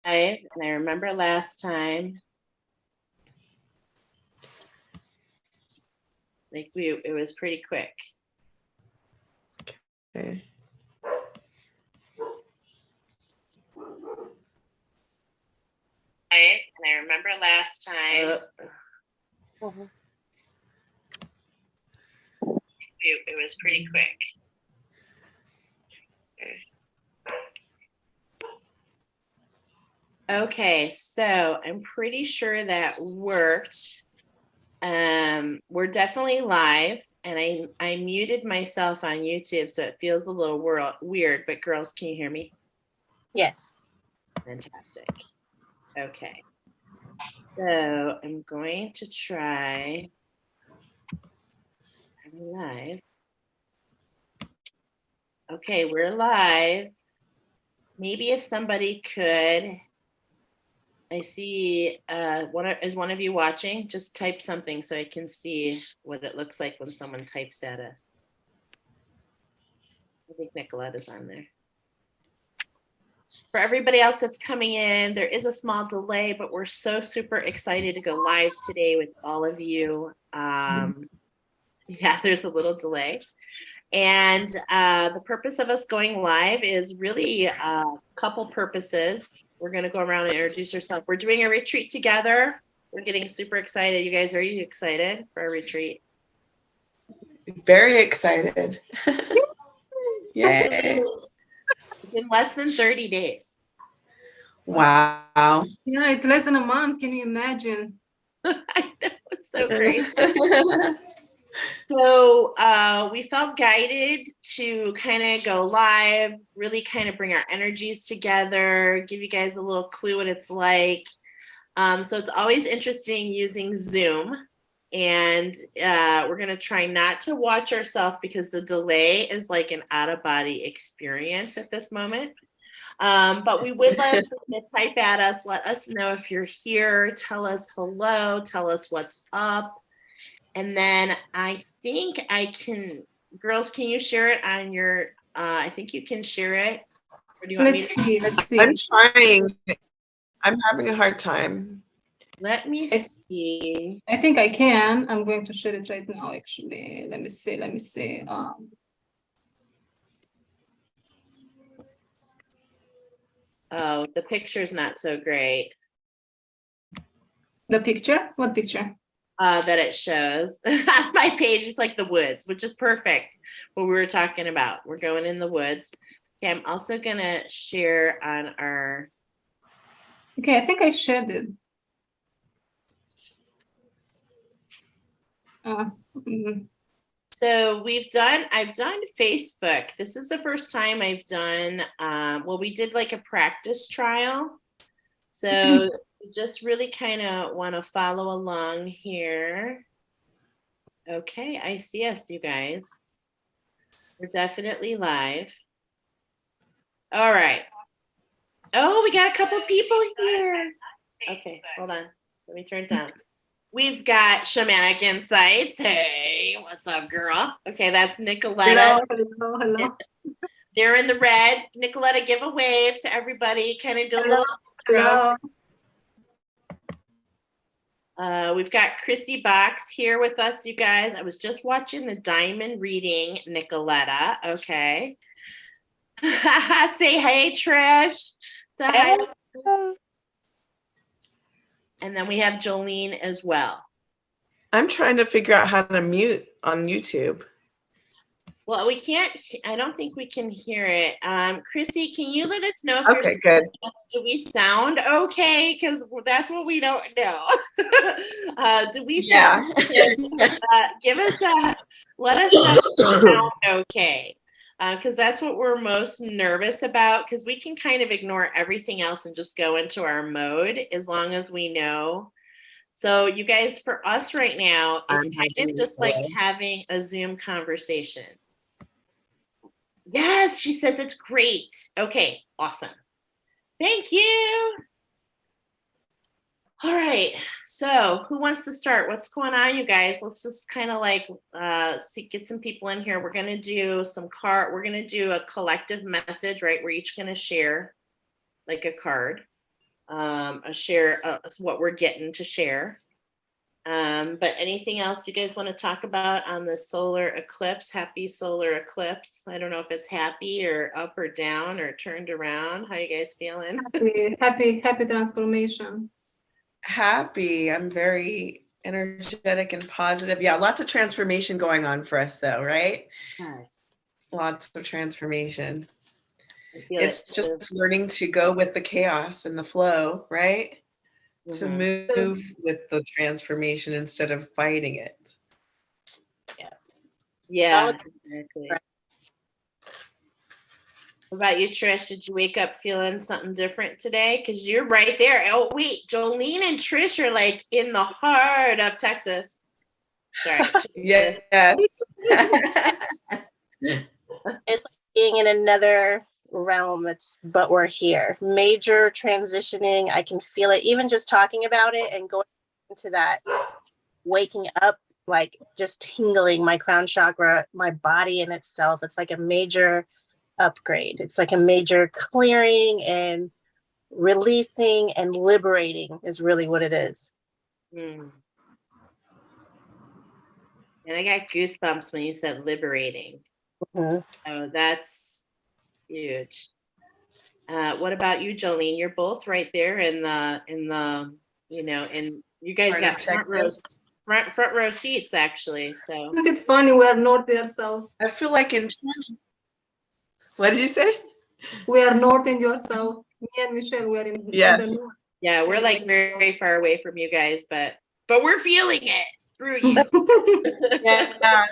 And I remember last time, like it was pretty quick. Okay. And I remember last time, it was pretty quick. Okay, so I'm pretty sure that worked. We're definitely live, and I muted myself on YouTube, so it feels a little weird, but girls, can you hear me? Yes. Fantastic. Okay. So I'm going to try live. Okay, we're live. Maybe if somebody could, I see is one of you watching? Just type something so I can see what it looks like when someone types at us. I think Nicoletta's on there. For everybody else that's coming in, there is a small delay, but we're so super excited to go live today with all of you. Yeah, there's a little delay. And the purpose of us going live is really a couple purposes. We're going to go around and introduce ourselves. We're doing a retreat together. We're getting super excited. You guys, are you excited for a retreat? Very excited. Yay. In less than 30 days. Wow. Yeah, it's less than a month. Can you imagine? I know, it's so great. So we felt guided to kind of go live, really kind of bring our energies together, give you guys a little clue what it's like. So it's always interesting using Zoom. And we're going to try not to watch ourselves because the delay is like an out-of-body experience at this moment. But we would let you type at us, let us know if you're here, tell us hello, tell us what's up. And then I think I can, girls, can you share it on your, I think you can share it. Or do you want Let's see. I'm trying. I'm having a hard time. Let me see. I think I can. I'm going to share it right now, actually. Let me see. Oh, the picture's not so great. The picture? What picture? That it shows. My page is like the woods, which is perfect. What we were talking about. We're going in the woods. Okay, I'm also gonna share on our. Okay, I think I shared it. So I've done Facebook. This is the first time I've done, well, we did like a practice trial. So just really kind of want to follow along here. Okay, I see us, you guys. We're definitely live. All right. Oh, we got a couple people here. Okay, hold on. Let me turn it down. We've got Shamanic Insights. Hey, what's up, girl? Okay, that's Nicoletta. Hello. They're in the red. Nicoletta, give a wave to everybody. Kind of do a little intro. We've got Chrissy Box here with us, you guys. I was just watching the diamond reading, Nicoletta. Okay. Say hey, Trish. Say hi. And then we have Jolene as well. I'm trying to figure out how to mute on YouTube. Well, we can't, I don't think we can hear it. Chrissy, can you let us know if Okay, good. Do we sound okay? Because that's what we don't know. Do we sound give us let us know if we sound okay. Because that's what we're most nervous about, because we can kind of ignore everything else and just go into our mode as long as we know. So you guys, for us right now, it's kind of just like having a Zoom conversation. Yes, she says it's great. Okay, awesome. Thank you. All right, so who wants to start? What's going on, you guys? Let's just kind of like get some people in here. We're gonna do we're gonna do a collective message, right? We're each gonna share like a card. what we're getting to share. But anything else you guys want to talk about on the solar eclipse? Happy solar eclipse. I don't know if it's happy or up or down or turned around. How you guys feeling? Happy transformation. Happy. I'm very energetic and positive. Yeah, lots of transformation going on for us though, right? Nice. Lots of transformation. I feel It's just learning to go with the chaos and the flow, right? To move with the transformation instead of fighting it. Yeah, exactly. What about you, Trish? Did you wake up feeling something different today? Because you're right there. Oh, wait, Jolene and Trish are like in the heart of Texas. Sorry. Yes. It's like being in another realm, but we're here. Major transitioning. I can feel it, even just talking about it and going into that waking up, like just tingling my crown chakra, my body in itself. It's like a major upgrade. It's like a major clearing and releasing and liberating is really what it is. And I got goosebumps when you said liberating. Oh, that's huge. What about you, Jolene? You're both right there in the and you guys Part got front row seats actually. So Isn't it funny? We are north, they are south. I feel like what did you say? We are north and you are south. Me and Michelle, we are in Yes. the north. yeah, we're like very far away from you guys, but we're feeling it through you. Yeah.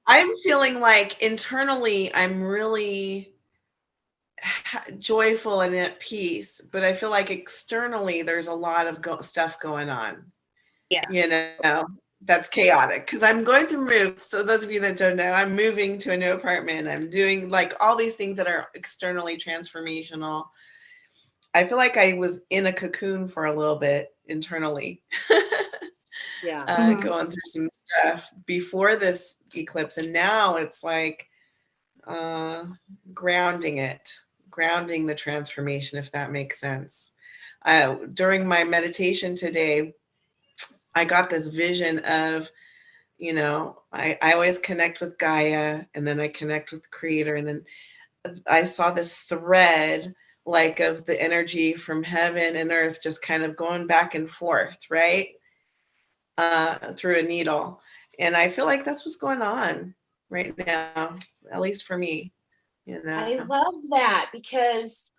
I'm feeling like internally I'm really joyful and at peace, but I feel like externally there's a lot of stuff going on. Yeah. You know, that's chaotic because I'm going to move. So those of you that don't know, I'm moving to a new apartment. I'm doing like all these things that are externally transformational. I feel like I was in a cocoon for a little bit internally. Yeah. Going through some stuff before this eclipse. And now it's like grounding the transformation, if that makes sense. During my meditation today, I got this vision of, I always connect with Gaia and then I connect with the creator. And then I saw this thread like of the energy from heaven and earth just kind of going back and forth, right? Through a needle. And I feel like that's what's going on right now, at least for me. I love that because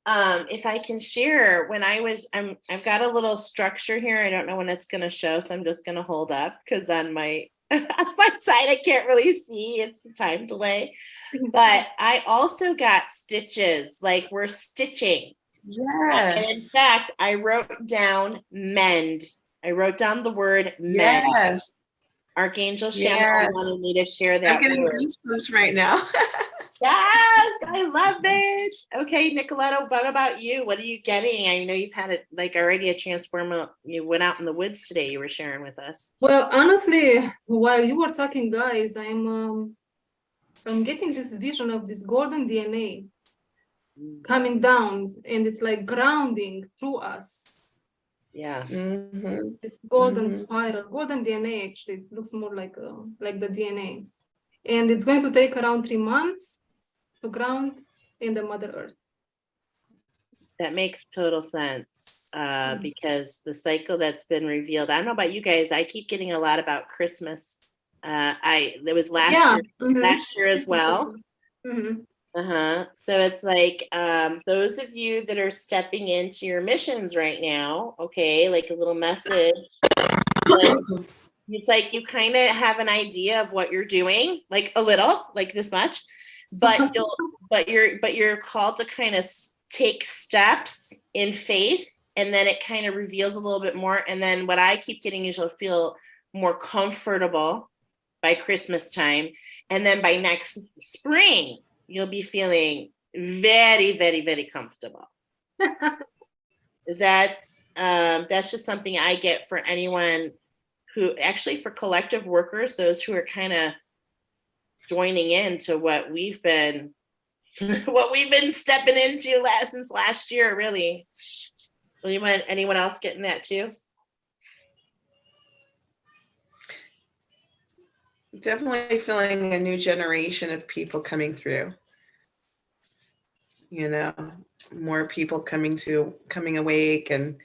if I can share, when I've got a little structure here. I don't know when it's going to show, so I'm just going to hold up because on my my side I can't really see. It's a time delay. But I also got stitches, like we're stitching. Yes. And in fact, I wrote down mend. I wrote down the word mend. Yes. Archangel Shaman wanted me to share that. I'm getting goosebumps right now. Yes, I love it. Okay, Nicoletta, what about you? What are you getting? I know you've had it like already a transformer. You went out in the woods today. You were sharing with us. Well, honestly, while you were talking, guys, I'm getting this vision of this golden DNA coming down, and it's like grounding through us. Yeah. This golden spiral, golden DNA. Actually, it looks more like the DNA, and it's going to take around 3 months to ground in the Mother Earth. That makes total sense because the cycle that's been revealed. I don't know about you guys. I keep getting a lot about Christmas. There was last year as well. So it's like those of you that are stepping into your missions right now, okay, like a little message. It's like you kind of have an idea of what you're doing, like a little, like this much, but you're called to kind of take steps in faith, and then it kind of reveals a little bit more. And then what I keep getting is you'll feel more comfortable by Christmas time, and then by next spring you'll be feeling very, very, very comfortable. That's just something I get for anyone who actually, for collective workers, those who are kind of joining into what we've been what we've been stepping into since last year, really. Anyone else getting that too? Definitely feeling a new generation of people coming through. You know, more people coming awake, and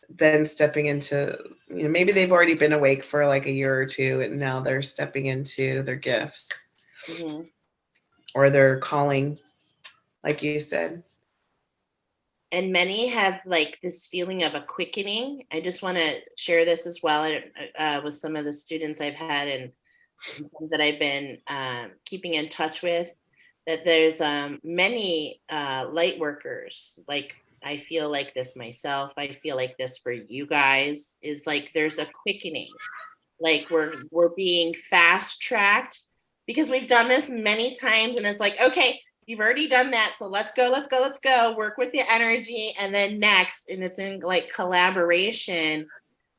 then stepping into, you know, maybe they've already been awake for like a year or two, and now they're stepping into their gifts, or their calling, like you said. And many have like this feeling of a quickening. I just want to share this as well with some of the students I've had and that I've been keeping in touch with, that there's many light workers. Like, I feel like this myself. I feel like this for you guys, is like there's a quickening. Like we're being fast tracked because we've done this many times, and it's like, okay, you've already done that, so let's go work with the energy, and then next, and it's in like collaboration,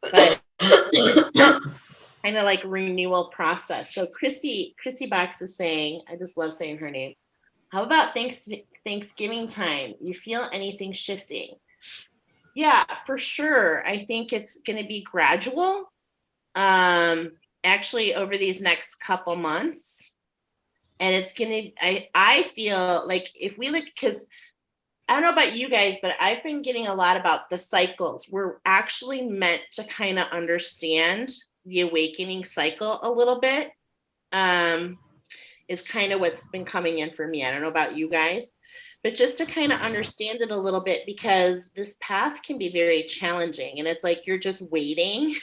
but kind of like renewal process. So Chrissy Box is saying, I just love saying her name, how about Thanksgiving time? You feel anything shifting? Yeah, for sure. I think it's going to be gradual. Actually over these next couple months. And it's going to, I feel like if we look, because I don't know about you guys, but I've been getting a lot about the cycles. We're actually meant to kind of understand the awakening cycle a little bit. Is kind of what's been coming in for me. I don't know about you guys, but just to kind of understand it a little bit, because this path can be very challenging, and it's like you're just waiting.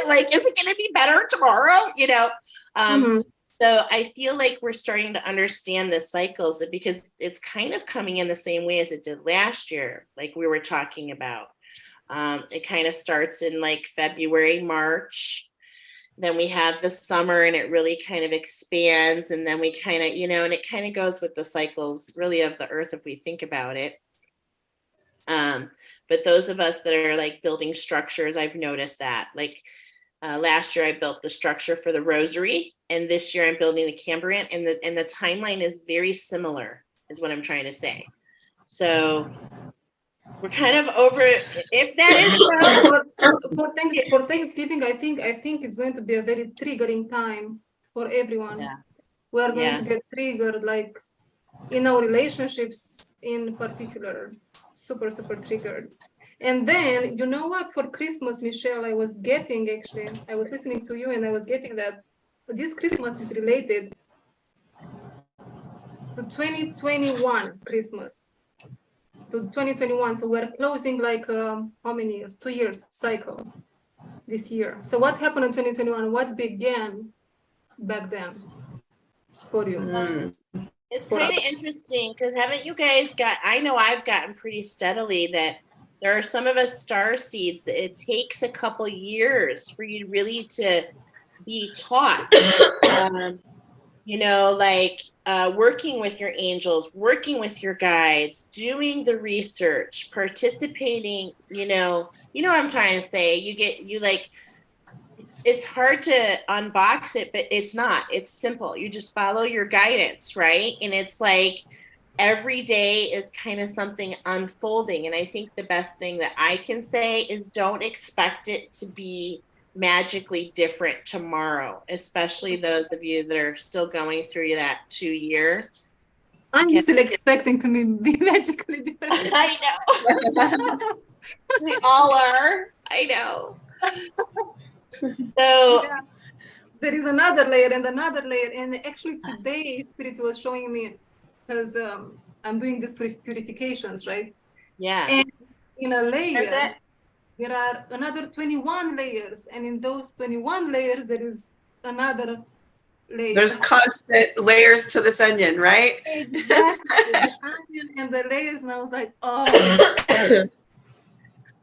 Like, is it going to be better tomorrow? You know? So I feel like we're starting to understand the cycles, because it's kind of coming in the same way as it did last year, like we were talking about. It kind of starts in like February, March. Then we have the summer, and it really kind of expands. And then we kind of, you know, and it kind of goes with the cycles really of the earth, if we think about it. But those of us that are like building structures, I've noticed that like last year I built the structure for the rosary, and this year I'm building the Cambrian, and the timeline is very similar, is what I'm trying to say. So we're kind of over it. If that is so, for Thanksgiving, I think it's going to be a very triggering time for everyone. Yeah. We are going to get triggered, like in our relationships in particular, super triggered. And then, you know what, for Christmas, Michelle, I was listening to you, and I was getting that this Christmas is related to 2021 Christmas. To 2021, so we're closing like how many years? 2 years cycle this year. So what happened in 2021? What began back then for you? It's kind of interesting, because haven't you guys I know I've gotten pretty steadily that there are some of us star seeds that it takes a couple years for you really to be taught. You know, like working with your angels, working with your guides, doing the research, participating, you know what I'm trying to say. It's hard to unbox it, but it's not. It's simple. You just follow your guidance, right? And it's like every day is kind of something unfolding. And I think the best thing that I can say is don't expect it to be magically different tomorrow, especially those of you that are still going through that 2 year. I'm still expecting to be magically different. I know. We all are. I know. So yeah. There is another layer, and actually today Spirit was showing me, because I'm doing these purifications, right? Yeah. And in a layer, there are another 21 layers, and in those 21 layers, there is another layer. There's constant layers to this onion, right? Exactly. The onion and the layers, and I was like, oh.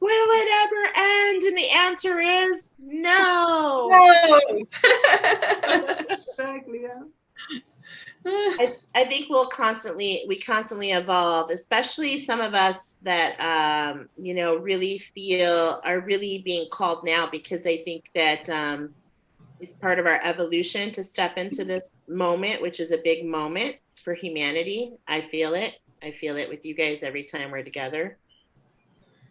Will it ever end? And the answer is no. No. Exactly, yeah. I think we constantly evolve, especially some of us that you know, really are really being called now, because I think that it's part of our evolution to step into this moment, which is a big moment. for humanity. I feel it. I feel it with you guys every time we're together.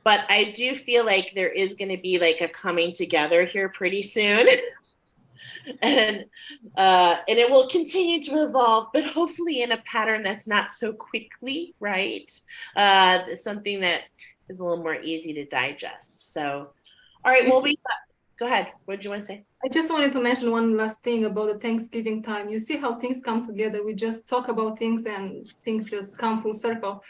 But I do feel like there is going to be like a coming together here pretty soon. and it will continue to evolve, but hopefully in a pattern that's not so quickly, right? Something that is a little more easy to digest. So, all right, well, go ahead. What did you want to say? I just wanted to mention one last thing about the Thanksgiving time. You see how things come together. We just talk about things and things just come full circle.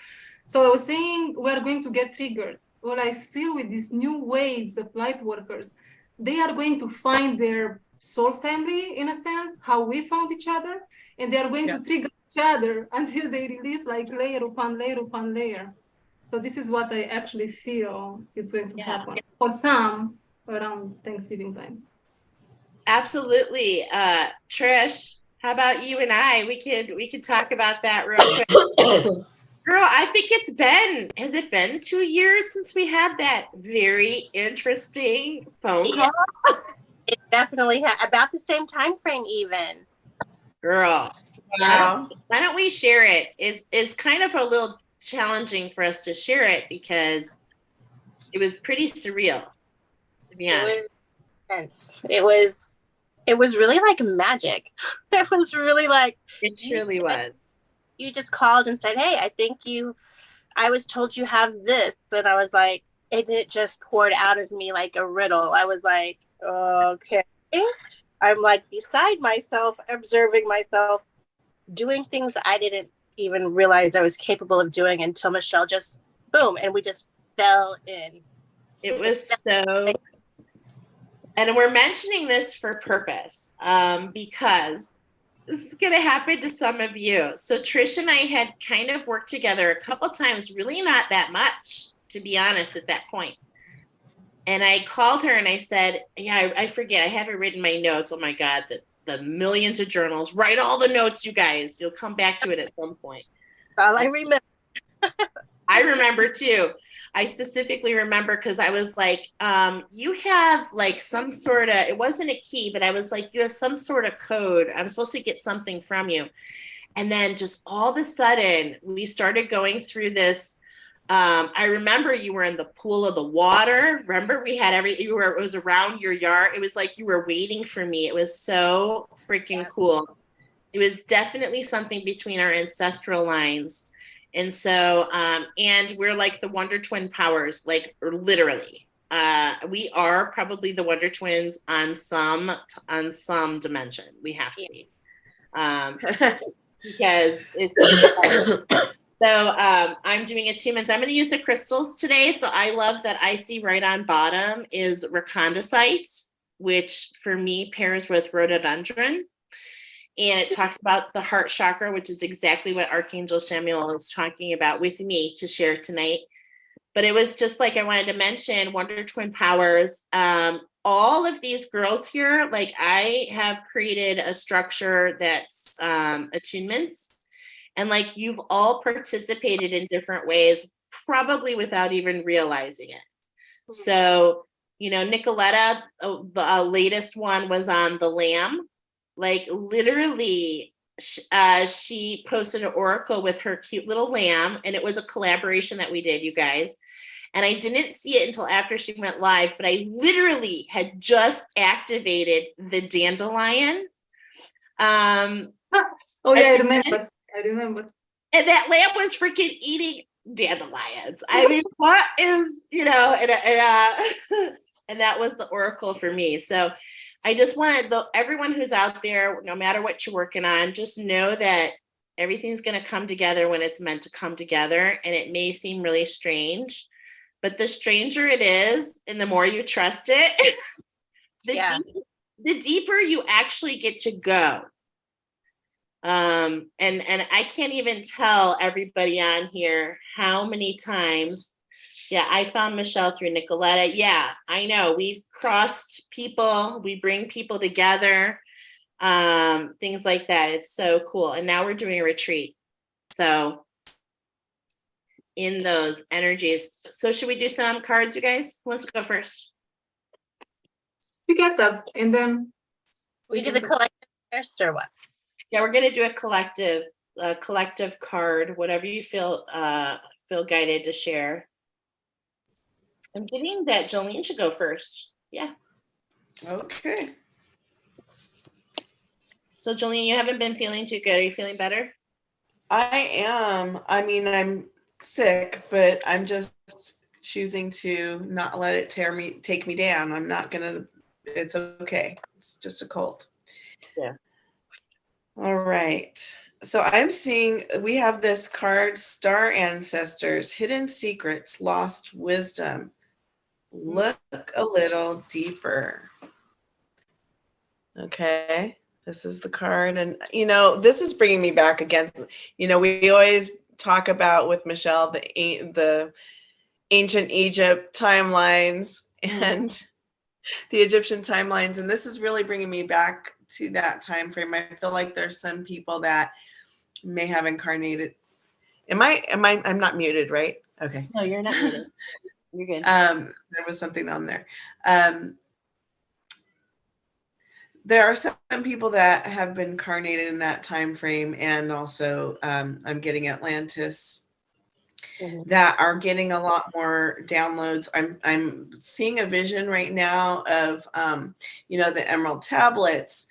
So I was saying we're going to get triggered. Well, I feel with these new waves of light workers, they are going to find their soul family, in a sense, how we found each other, and they are going to trigger each other until they release like layer upon layer upon layer. So this is what I actually feel is going to happen for some around Thanksgiving time. Absolutely. Trish, how about you and I? We could talk about that real quick. Girl, I think has it been 2 years since we had that very interesting phone call? It definitely about the same time frame even. Girl, Wow. why don't we share it? It's kind of a little challenging for us to share it because it was pretty surreal, to be honest. It was intense. It was really like magic. It was really like it truly was. You just called and said, "Hey, I was told you have this," and I was like, and it just poured out of me like a riddle. I was like, okay. I'm like beside myself, observing myself, doing things I didn't even realize I was capable of doing until Michelle just boom, and we just fell in. It was so, and we're mentioning this for purpose, because this is going to happen to some of you. So Trish and I had kind of worked together a couple times, really not that much, to be honest, at that point. And I called her and I said, yeah, I forget. I have it written in my notes. Oh my God, the millions of journals. Write all the notes, you guys. You'll come back to it at some point. All I remember. I remember too. I specifically remember because I was like, you have like some sort of, it wasn't a key, but I was like, you have some sort of code. I'm supposed to get something from you. And then just all of a sudden, we started going through this. I remember you were in the pool of the water. Remember we had it was around your yard. It was like you were waiting for me. It was so freaking cool. It was definitely something between our ancestral lines. And so, and we're like the Wonder Twin powers, like literally. We are probably the Wonder Twins on some dimension. We have to be, because it's. So I'm doing attunements. I'm going to use the crystals today. So I love that I see right on bottom is recondescite, which for me pairs with rhododendron. And it talks about the heart chakra, which is exactly what Archangel Samuel is talking about with me to share tonight. But it was just like I wanted to mention Wonder Twin powers. All of these girls here, like I have created a structure that's attunements. And like you've all participated in different ways, probably without even realizing it. So, Nicoletta, the latest one was on the lamb. Like literally, she posted an oracle with her cute little lamb, and it was a collaboration that we did, you guys. And I didn't see it until after she went live, but I literally had just activated the dandelion. Oh yeah, I remember. And that lamb was freaking eating dandelions. I mean, what is, and that was the oracle for me. So I just wanted everyone who's out there, no matter what you're working on, just know that everything's going to come together when it's meant to come together. And it may seem really strange, but the stranger it is, and the more you trust it, the deeper you actually get to go. And I can't even tell everybody on here how many times. Yeah, I found Michelle through Nicoletta. Yeah, I know. We've crossed people. We bring people together. Things like that. It's so cool. And now we're doing a retreat. So in those energies. So should we do some cards, you guys? Who wants to go first? You can start, and then we do the collective first or what? Yeah, we're going to do a collective a collective card, whatever you feel guided to share. I'm getting that Jolene should go first. Yeah. Okay. So Jolene, you haven't been feeling too good. Are you feeling better? I am. I mean, I'm sick, but I'm just choosing to not let it take me down. I'm not gonna, it's okay. It's just a cold. Yeah. All right. So I'm seeing we have this card, Star Ancestors, Hidden Secrets, Lost Wisdom. Look a little deeper. Okay. This is the card. And, you know, this is bringing me back again. You know, we always talk about with Michelle the ancient Egypt timelines and the Egyptian timelines. And this is really bringing me back to that time frame. I feel like there's some people that may have incarnated. I'm not muted, right? Okay. No, you're not muted. You're good. There was something on there. There are some people that have been incarnated in that time frame, and also I'm getting Atlantis that are getting a lot more downloads. I'm seeing a vision right now of you know, the Emerald tablets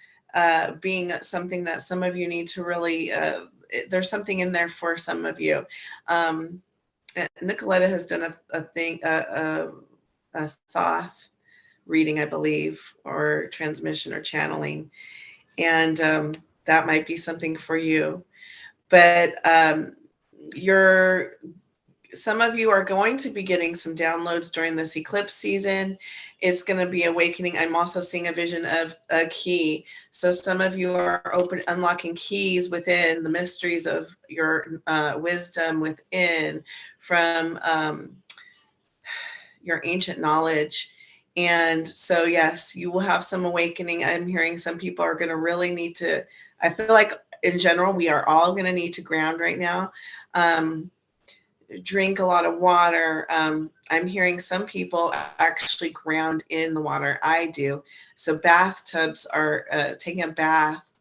being something that some of you need to really there's something in there for some of you. Nicoletta has done a Thoth reading, I believe, or transmission or channeling, and that might be something for you. But some of you are going to be getting some downloads during this eclipse season. It's going to be awakening. I'm also seeing a vision of a key. So some of you are unlocking keys within the mysteries of your wisdom within from your ancient knowledge. And so, yes, you will have some awakening. I'm hearing some people are going to really need to, I feel like in general, we are all going to need to ground right now. Drink a lot of water. I'm hearing some people actually ground in the water. I do. So bathtubs are taking a bath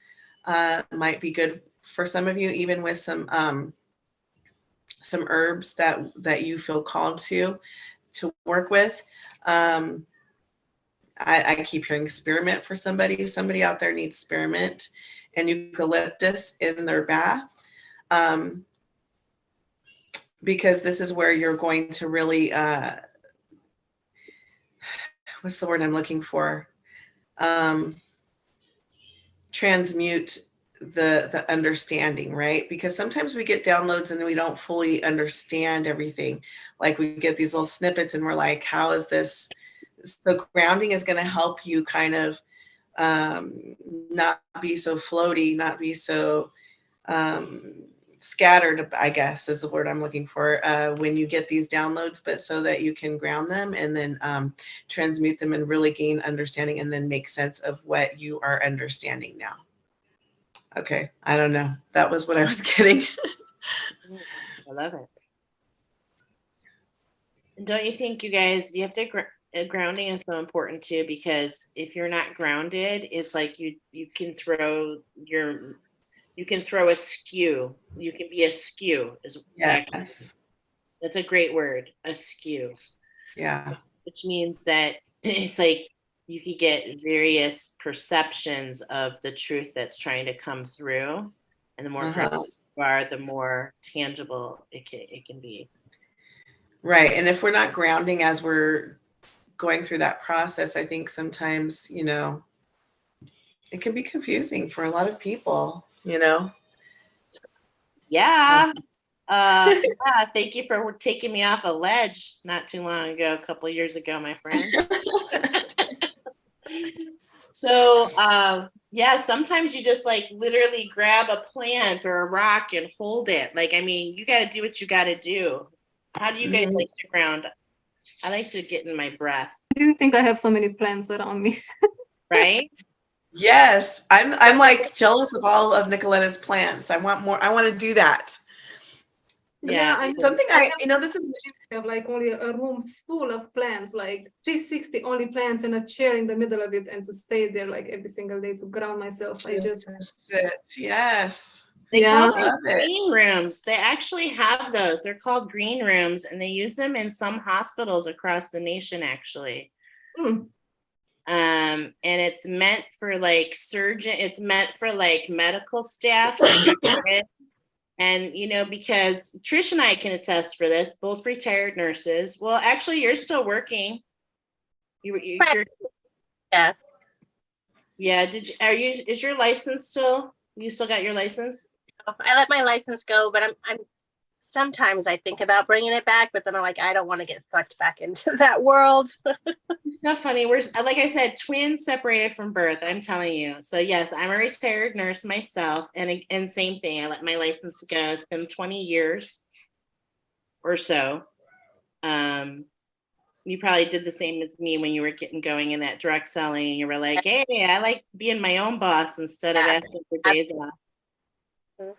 might be good for some of you, even with some herbs that you feel called to work with. I keep hearing spearmint for somebody. Somebody out there needs spearmint and eucalyptus in their bath. Because this is where you're going to really, what's the word I'm looking for? Transmute the understanding, right? Because sometimes we get downloads and we don't fully understand everything. Like we get these little snippets and we're like, how is this? So grounding is going to help you kind of not be so floaty, not be so scattered, I guess is the word I'm looking for, when you get these downloads, but so that you can ground them and then transmute them and really gain understanding and then make sense of what you are understanding now. Okay, I don't know. That was what I was getting. I love it. And don't you think, you guys, you have to grounding is so important too, because if you're not grounded, it's like you can throw a skew. You can be askew. Yes. That's a great word, askew. Yeah. Which means that it's like you could get various perceptions of the truth that's trying to come through, and the more grounded you are, the more tangible it can be. Right. And if we're not grounding as we're going through that process, I think sometimes, you know, it can be confusing for a lot of people, you know? Yeah. Yeah, thank you for taking me off a ledge not too long ago, a couple of years ago, my friend. So, yeah, sometimes you just like literally grab a plant or a rock and hold it. Like, I mean, you got to do what you got to do. How do you guys like to ground? I like to get in my breath. I didn't think I have so many plants around me. Right? Yes. I'm like jealous of all of Nicoletta's plants. I want more. I want to do that. Yeah. Something this is have like only a room full of plants, like 360 only plants and a chair in the middle of it, and to stay there like every single day to ground myself. I just sit. Yes. They Yeah. call those Love it. green rooms. They actually have those. They're called green rooms, and they use them in some hospitals across the nation, actually. Mm. And it's meant for like surgeon. It's meant for like medical staff to go in. And because Trish and I can attest for this, both retired nurses. Well, actually, you're still working. You're Yeah. yeah. Is your license still? You still got your license? I let my license go, but I'm sometimes I think about bringing it back, but then I'm like, I don't want to get sucked back into that world. It's not funny. We're, like I said, twins separated from birth. I'm telling you. So yes, I'm a retired nurse myself, and same thing. I let my license go. It's been 20 years or so. You probably did the same as me when you were getting going in that direct selling, and you were like, "Hey, I like being my own boss instead of asking for days off."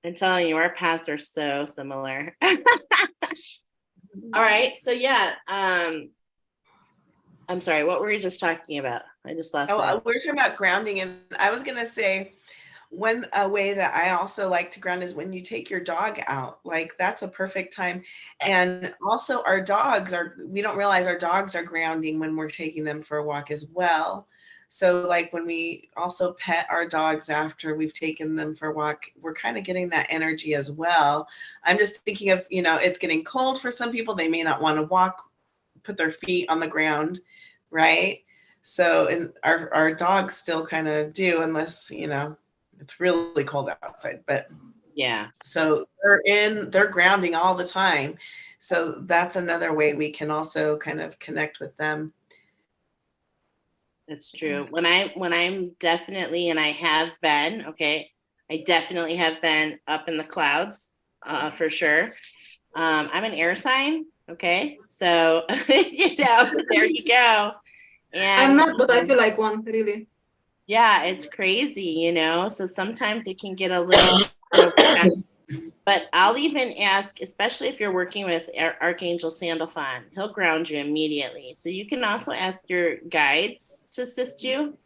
I'm telling you, our paths are so similar. All right, so yeah. I'm sorry, what were we just talking about? I just lost that. We're talking about grounding, and I was gonna say a way that I also like to ground is when you take your dog out. Like that's a perfect time. And also we don't realize our dogs are grounding when we're taking them for a walk as well. So like when we also pet our dogs after we've taken them for a walk, we're kind of getting that energy as well. I'm just thinking of, it's getting cold for some people. They may not want to put their feet on the ground, right? So, and our dogs still kind of do, unless, it's really cold outside, but yeah. So they're grounding all the time. So that's another way we can also kind of connect with them. That's true. When I'm definitely, and I have been, okay, I definitely have been up in the clouds, for sure. I'm an air sign, okay, so there you go. And I'm not, but I feel like one, really. yeah, it's crazy, so sometimes it can get a little but I'll even ask, especially if you're working with Archangel Sandalphon, he'll ground you immediately. So you can also ask your guides to assist you.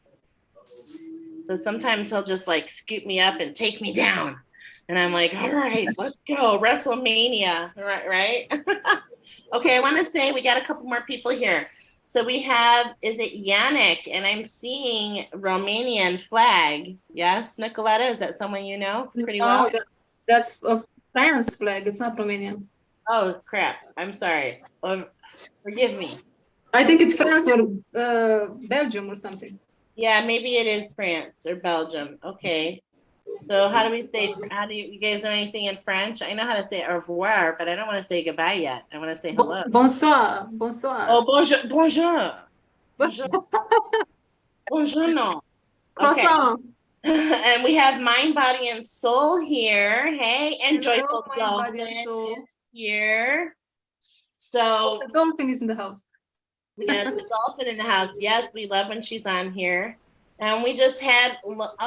So sometimes he'll just like scoop me up and take me down. And I'm like, all right, let's go. WrestleMania. Right? Okay, I want to say we got a couple more people here. So we have, is it Yannick? And I'm seeing Romanian flag. Yes, Nicoletta, is that someone you know pretty well? That's a France flag. It's not Romanian. Oh, crap. I'm sorry. Forgive me. I think it's France or Belgium or something. Yeah, maybe it is France or Belgium. Okay. So how do you guys know anything in French? I know how to say au revoir, but I don't want to say goodbye yet. I want to say hello. Bonsoir. Bonsoir. Oh, bonjour. Bonjour. Bonjour. Bonjour, no. Croissant. Okay. And we have Mind, Body, and Soul here. Hey, and Hello, Joyful Mind, Dolphin Body, and Soul. is here. So the dolphin is in the house. yes, the dolphin in the house. Yes, we love when she's on here. And we just had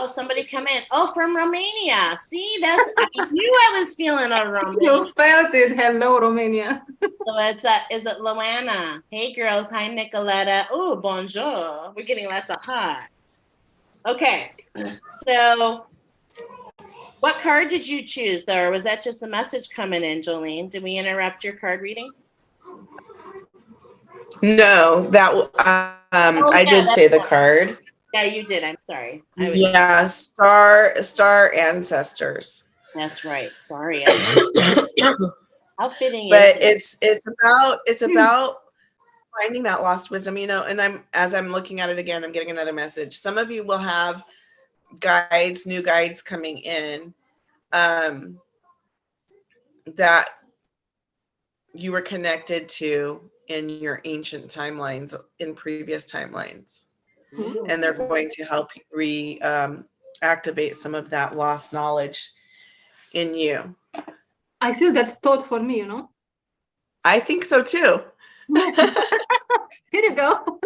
somebody come in. Oh, from Romania. See, I knew I was feeling a Romania. You felt it. Hello, Romania. So is it Luana? Hey girls, hi Nicoletta. Oh, bonjour. We're getting lots of hearts. Okay. So what card did you choose though? Or was that just a message coming in, Jolene? Did we interrupt your card reading? No, I did say the card. Yeah, you did. I'm sorry. Yeah, star ancestors. That's right. Sorry. How fitting. But it's about finding that lost wisdom, and as I'm looking at it again, I'm getting another message. Some of you will have new guides coming in that you were connected to in your ancient timelines, in previous timelines. And they're going to help activate some of that lost knowledge in you. I feel that's thought for me, I think so too. Here you go.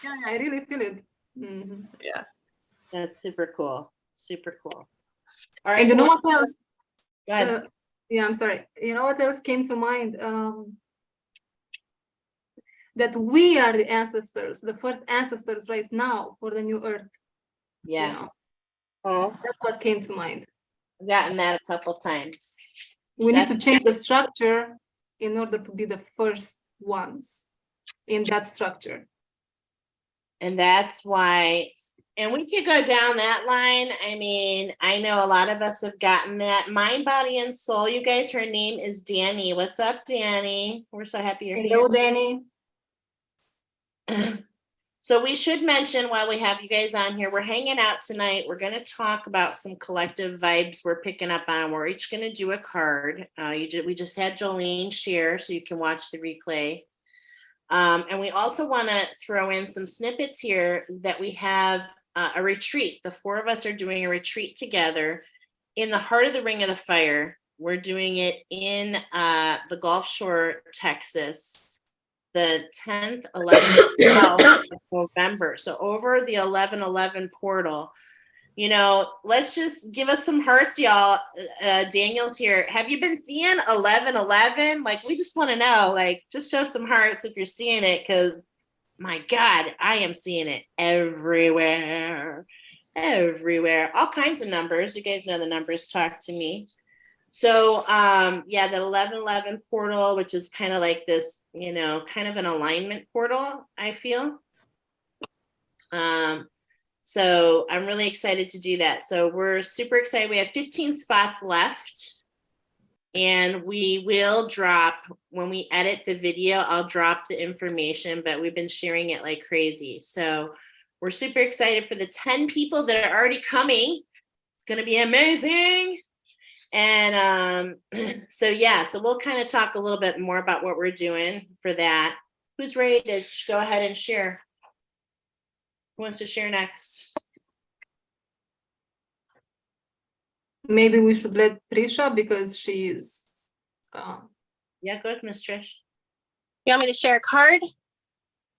Yeah, I really feel it. Mm-hmm. Yeah. That's super cool. Super cool. All right. And you know what else? Go ahead. Yeah, I'm sorry. You know what else came to mind? That we are the ancestors, the first ancestors right now for the new earth. Yeah. Mm. That's what came to mind. I've gotten that a couple times. We need to change the structure in order to be the first ones in that structure. And that's why, and we could go down that line. I mean, I know a lot of us have gotten that. Mind, body, and soul. You guys, her name is Danny. What's up, Danny? We're so happy you're Hello, here. Danny. So we should mention while we have you guys on here, we're hanging out tonight. We're going to talk about some collective vibes we're picking up on. We're each going to do a card. We just had Jolene share, so you can watch the replay. And we also want to throw in some snippets here that we have a retreat. The four of us are doing a retreat together in the heart of the Ring of the Fire. We're doing it in the Gulf Shore, Texas, the 10th, 11th, 12th of November. So over the 11/11 portal. You know, let's just give us some hearts, y'all. Daniel's here. Have you been seeing 11/11? Like, we just want to know. Like, just show some hearts if you're seeing it, because my God, I am seeing it everywhere. Everywhere. All kinds of numbers. You guys know the numbers talk to me. So, yeah, the 11/11 portal, which is kind of like this, you know, kind of an alignment portal, I feel. So I'm really excited to do that. So we're super excited. We have 15 spots left. And we will drop, when we edit the video, I'll drop the information, but we've been sharing it like crazy. So we're super excited for the 10 people that are already coming. It's going to be amazing. And so, yeah, so we'll kind of talk a little bit more about what we're doing for that. Who's ready to go ahead and share? Who wants to share next? Maybe we should let Trisha, because she's Yeah, go ahead, Miss Trish. You want me to share a card?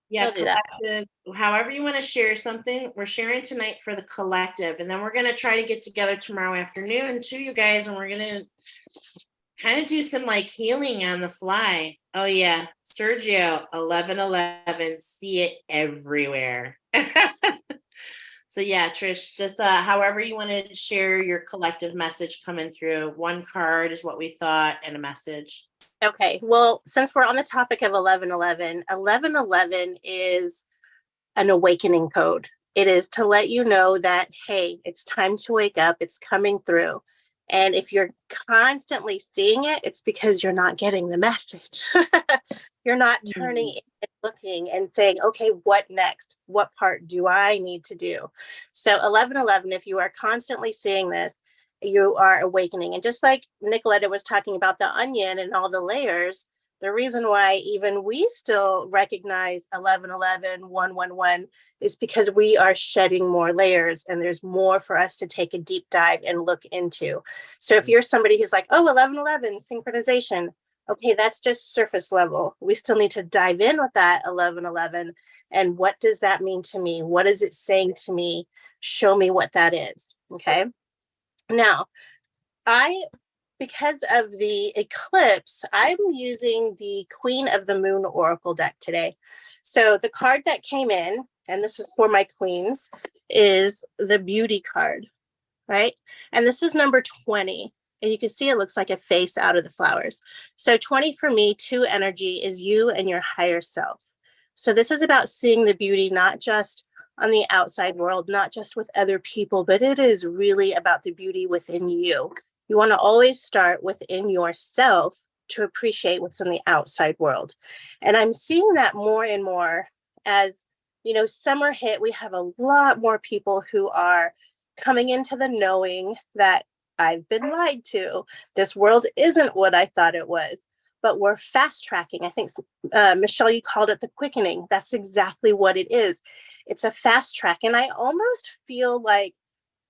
Yeah, We'll do that. collective, however you want to share something. We're sharing tonight for the collective, and then we're going to try to get together tomorrow afternoon too, you guys, and we're going to kind of do some like healing on the fly. Oh yeah, Sergio, 11/11, see it everywhere. So yeah, Trish, just however you want to share your collective message coming through. One card is what we thought, and a message. Okay, well, since we're on the topic of 11/11, 11/11 is an awakening code. It is to let you know that, hey, it's time to wake up. It's coming through. And if you're constantly seeing it, it's because you're not getting the message. You're not turning in and looking and saying, okay, what next? What part do I need to do? So 11/11, if you are constantly seeing this, you are awakening. And just like Nicoletta was talking about the onion and all the layers, the reason why even we still recognize 11/11, 111 is because we are shedding more layers, and there's more for us to take a deep dive and look into. So if you're somebody who's like, oh, 11/11 synchronization, okay, that's just surface level. We still need to dive in with that 11/11. And what does that mean to me? What is it saying to me? Show me what that is. Okay. Now, because of the eclipse, I'm using the Queen of the Moon Oracle deck today. So the card that came in, and this is for my queens, is the Beauty card, right? And this is number 20. And you can see it looks like a face out of the flowers. So 20 for me, 2 energy, is you and your higher self. So this is about seeing the beauty, not just on the outside world, not just with other people, but it is really about the beauty within you. You want to always start within yourself to appreciate what's in the outside world. And I'm seeing that more and more as, you know, summer hit. We have a lot more people who are coming into the knowing that I've been lied to. This world isn't what I thought it was, but we're fast tracking. I think, Michelle, you called it the quickening. That's exactly what it is. It's a fast track. And I almost feel like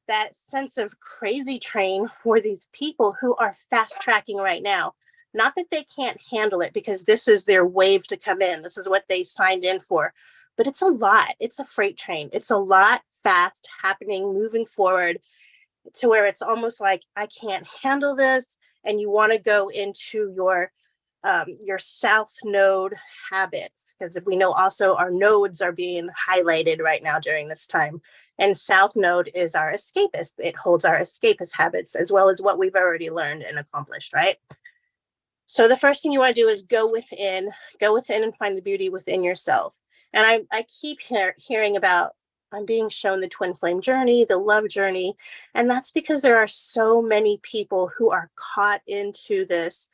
that sense of crazy train for these people who are fast tracking right now. Not that they can't handle it, because this is their wave to come in. This is what they signed in for. But it's a lot. It's a freight train. It's a lot fast happening, moving forward, to where it's almost like, I can't handle this. And you want to go into your your south node habits, because we know also our nodes are being highlighted right now during this time. And south node is our escapist. It holds our escapist habits as well as what we've already learned and accomplished, right? So the first thing you want to do is go within and find the beauty within yourself. And I keep hearing about, I'm being shown the twin flame journey, the love journey. And that's because there are so many people who are caught into this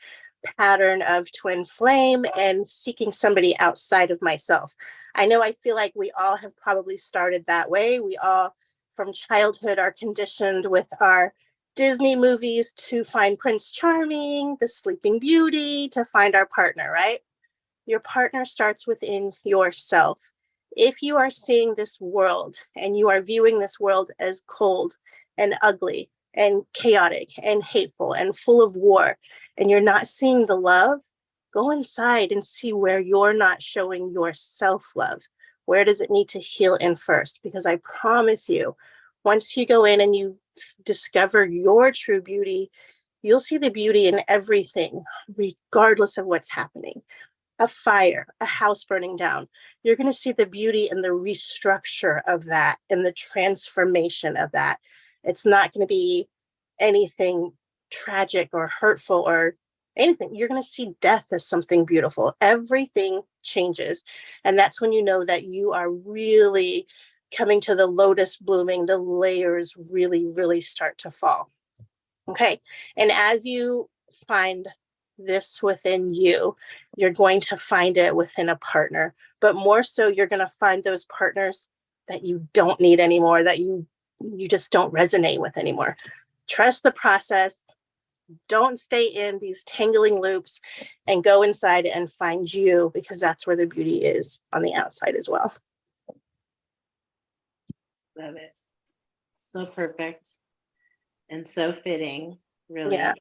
pattern of twin flame and seeking somebody outside of myself. I know I feel like we all have probably started that way. We all from childhood are conditioned with our Disney movies to find Prince Charming, the Sleeping Beauty, to find our partner, right? Your partner starts within yourself. If you are seeing this world and you are viewing this world as cold and ugly and chaotic and hateful and full of war, and you're not seeing the love, go inside and see where you're not showing yourself love. Where does it need to heal in first? Because I promise you, once you go in and you discover your true beauty, you'll see the beauty in everything, regardless of what's happening. A fire, a house burning down, you're going to see the beauty and the restructure of that and the transformation of that. It's not going to be anything tragic or hurtful or anything. You're going to see death as something beautiful. Everything changes. And that's when you know that you are really coming to the lotus blooming, the layers really, really start to fall. Okay. And as you find this within you, you're going to find it within a partner, but more so you're going to find those partners that you don't need anymore, that you just don't resonate with anymore. Trust the process. Don't stay in these tangling loops and go inside and find you, because that's where the beauty is on the outside as well. Love it. So perfect and so fitting, really. Yeah.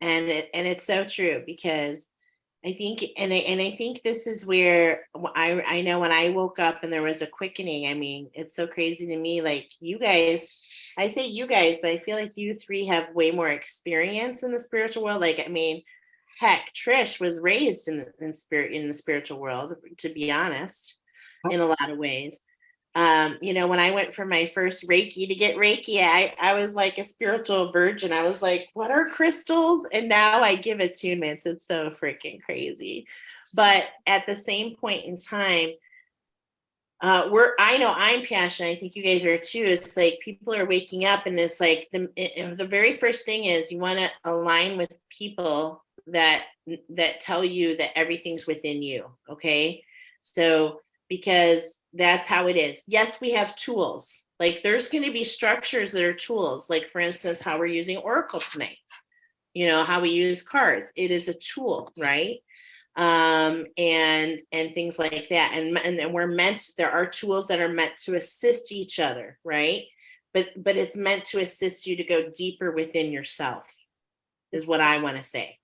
And it's so true, because I think I think this is where I know when I woke up and there was a quickening. I mean, it's so crazy to me. Like, you guys, I say you guys, but I feel like you three have way more experience in the spiritual world. Like, I mean, heck, Trish was raised in the spiritual world, to be honest, in a lot of ways. When I went for my first Reiki to get Reiki, I was like a spiritual virgin. I was like, what are crystals? And now I give attunements. It's so freaking crazy. But at the same point in time, I know I'm passionate. I think you guys are too. It's like people are waking up, and it's like the very first thing is you want to align with people that tell you that everything's within you. Okay. So, because that's how it is. Yes, we have tools. Like, there's going to be structures that are tools. Like, for instance, how we're using Oracle tonight, how we use cards. It is a tool, right? And things like that. And we're there are tools that are meant to assist each other, right? But it's meant to assist you to go deeper within yourself, is what I want to say.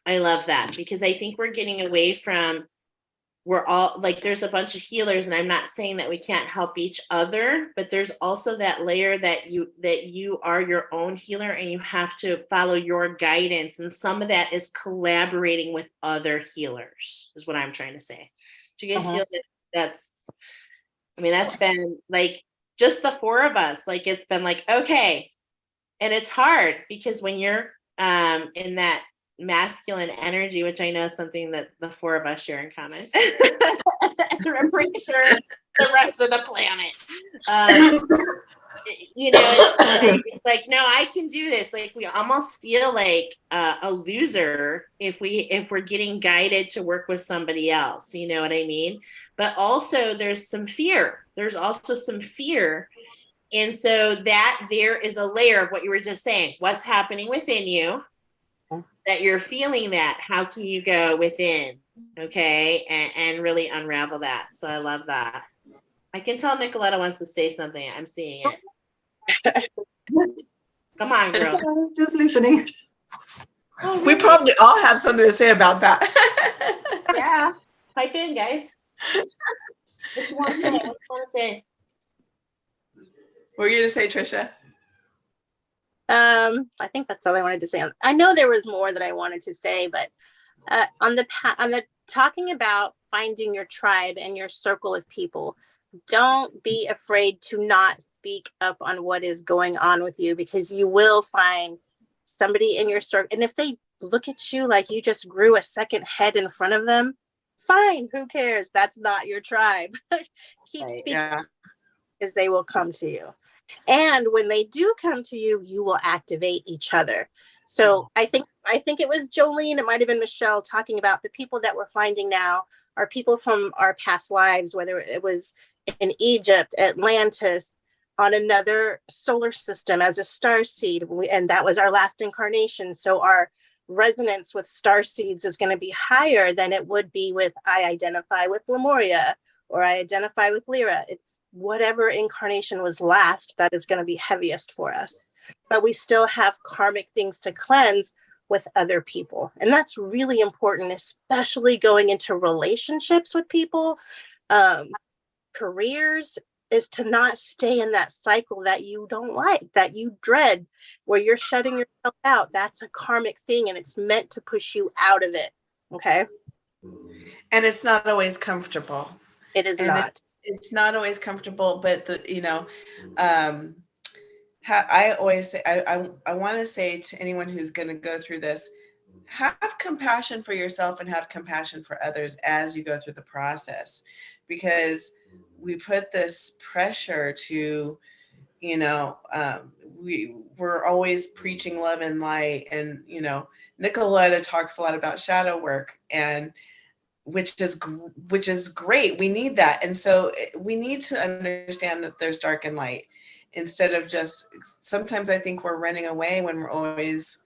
I love that, because I think we're getting away from, we're all like, there's a bunch of healers, and I'm not saying that we can't help each other, but there's also that layer that you are your own healer, and you have to follow your guidance. And some of that is collaborating with other healers, is what I'm trying to say. Do you guys feel that that's been like just the four of us, like, it's been like, okay. And it's hard, because when you're in that masculine energy, which I know is something that the four of us share in common. I'm pretty sure the rest of the planet. It's like, no, I can do this. Like, we almost feel like a loser if we're getting guided to work with somebody else. You know what I mean? But also, there's some fear. There's also some fear. And so that there is a layer of what you were just saying. What's happening within you, that you're feeling that? How can you go within, okay, and really unravel that? So I love that. I can tell Nicoletta wants to say something. I'm seeing it. Come on, girl. Just listening. Oh, We probably all have something to say about that. Yeah. Pipe in, guys. What you want to say? What you want to say? What were you going to say, Trisha? I think that's all I wanted to say. I know there was more that I wanted to say, but on the talking about finding your tribe and your circle of people, don't be afraid to not speak up on what is going on with you, because you will find somebody in your circle. And if they look at you like you just grew a second head in front of them, fine, who cares? That's not your tribe. Keep Right, speaking, yeah. because they will come to you. And when they do come to you, you will activate each other. So I think it was Jolene, it might have been Michelle, talking about the people that we're finding now are people from our past lives, whether it was in Egypt, Atlantis, on another solar system as a star seed, and that was our last incarnation. So our resonance with star seeds is going to be higher than it would be with I identify with Lemuria or I identify with Lyra. It's whatever incarnation was last that is going to be heaviest for us. But we still have karmic things to cleanse with other people. And that's really important, especially going into relationships with people, careers, is to not stay in that cycle that you don't like, that you dread, where you're shutting yourself out. That's a karmic thing, and it's meant to push you out of it. Okay. And it's not always comfortable. It is And not. it's not always comfortable, but I always say, I want to say to anyone who's going to go through this, have compassion for yourself and have compassion for others as you go through the process, because we put this pressure to, we're always preaching love and light, and Nicoletta talks a lot about shadow work, and which is great. We need that. And so we need to understand that there's dark and light, instead of just, sometimes I think we're running away when we're always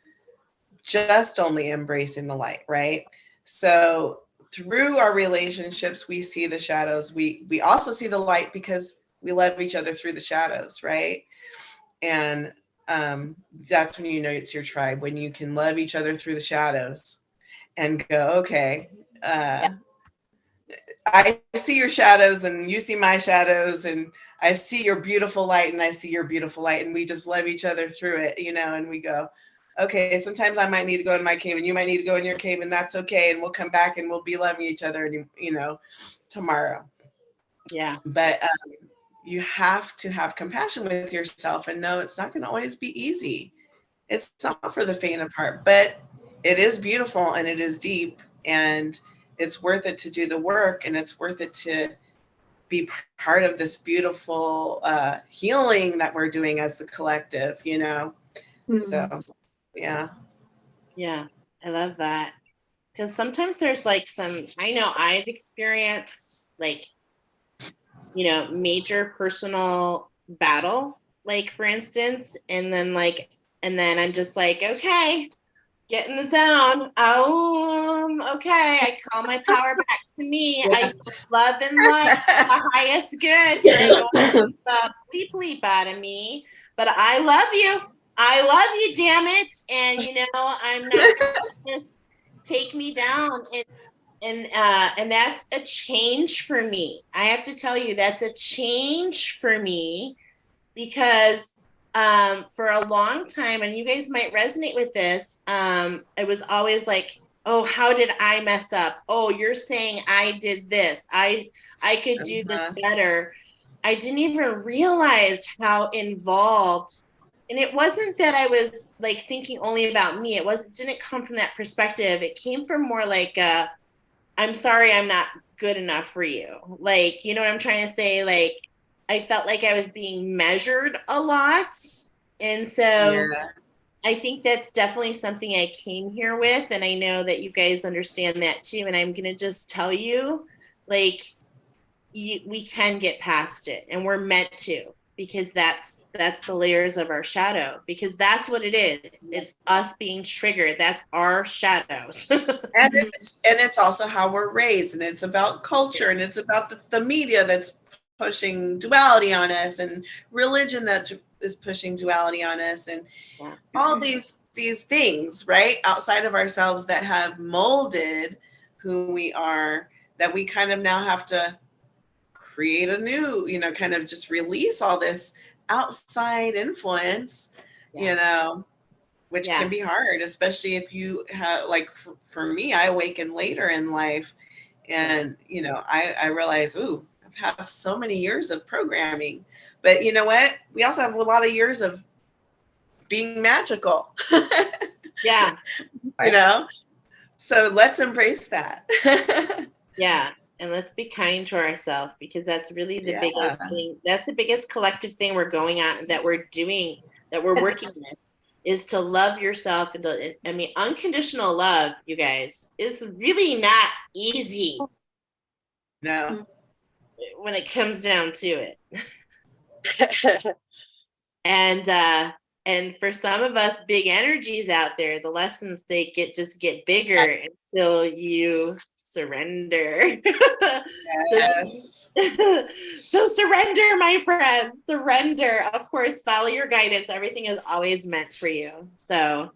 just only embracing the light, right? So through our relationships, we see the shadows. We also see the light because we love each other through the shadows, right? And that's when you know it's your tribe, when you can love each other through the shadows and go, okay, I see your shadows and you see my shadows, and I see your beautiful light and I see your beautiful light, and we just love each other through it, and we go, okay, sometimes I might need to go in my cave and you might need to go in your cave, and that's okay. And we'll come back and we'll be loving each other, tomorrow. Yeah. But you have to have compassion with yourself and know it's not going to always be easy. It's not for the faint of heart, but it is beautiful and it is deep, and it's worth it to do the work, and it's worth it to be part of this beautiful healing that we're doing as the collective, So, yeah. Yeah, I love that. Because sometimes there's like I know I've experienced like, major personal battle, like for instance, and then I'm just like, okay, get in the zone. Okay, I call my power back to me. Yeah. I love and light the highest good. The bleep bleep out of me, but I love you. I love you, damn it. And I'm not just take me down, and that's a change for me. I have to tell you, that's a change for me, because for a long time, and you guys might resonate with this, it was always like, oh, how did I mess up? Oh, you're saying I did this. I could do this better. I didn't even realize how involved. And it wasn't that I was like thinking only about me. Didn't come from that perspective. It came from more like, I'm sorry, I'm not good enough for you. Like, you know what I'm trying to say? Like, I felt like I was being measured a lot. And so I think that's definitely something I came here with. And I know that you guys understand that too. And I'm going to just tell you, like, we can get past it, and we're meant to, because that's the layers of our shadow, because that's what it is. It's us being triggered. That's our shadows. And it's also how we're raised, and it's about culture, and it's about the media that's pushing duality on us, and religion that is pushing duality on us, and all these things, right, outside of ourselves that have molded who we are, that we kind of now have to create a new, kind of just release all this outside influence you know, which can be hard, especially if you have, like, for me, I awaken later in life, and, you know, I realize, ooh, I've had so many years of programming, but you know what? We also have a lot of years of being magical. Yeah. You know, so let's embrace that. Yeah. And let's be kind to ourselves, because that's really the biggest thing. That's the biggest collective thing we're going on, that we're doing, that we're working with, is to love yourself. And to, I mean, unconditional love, you guys, is really not easy. No. When it comes down to it. And for some of us big energies out there, the lessons they just get bigger until you surrender. Yes. So surrender, my friend. Surrender. Of course, follow your guidance. Everything is always meant for you. So,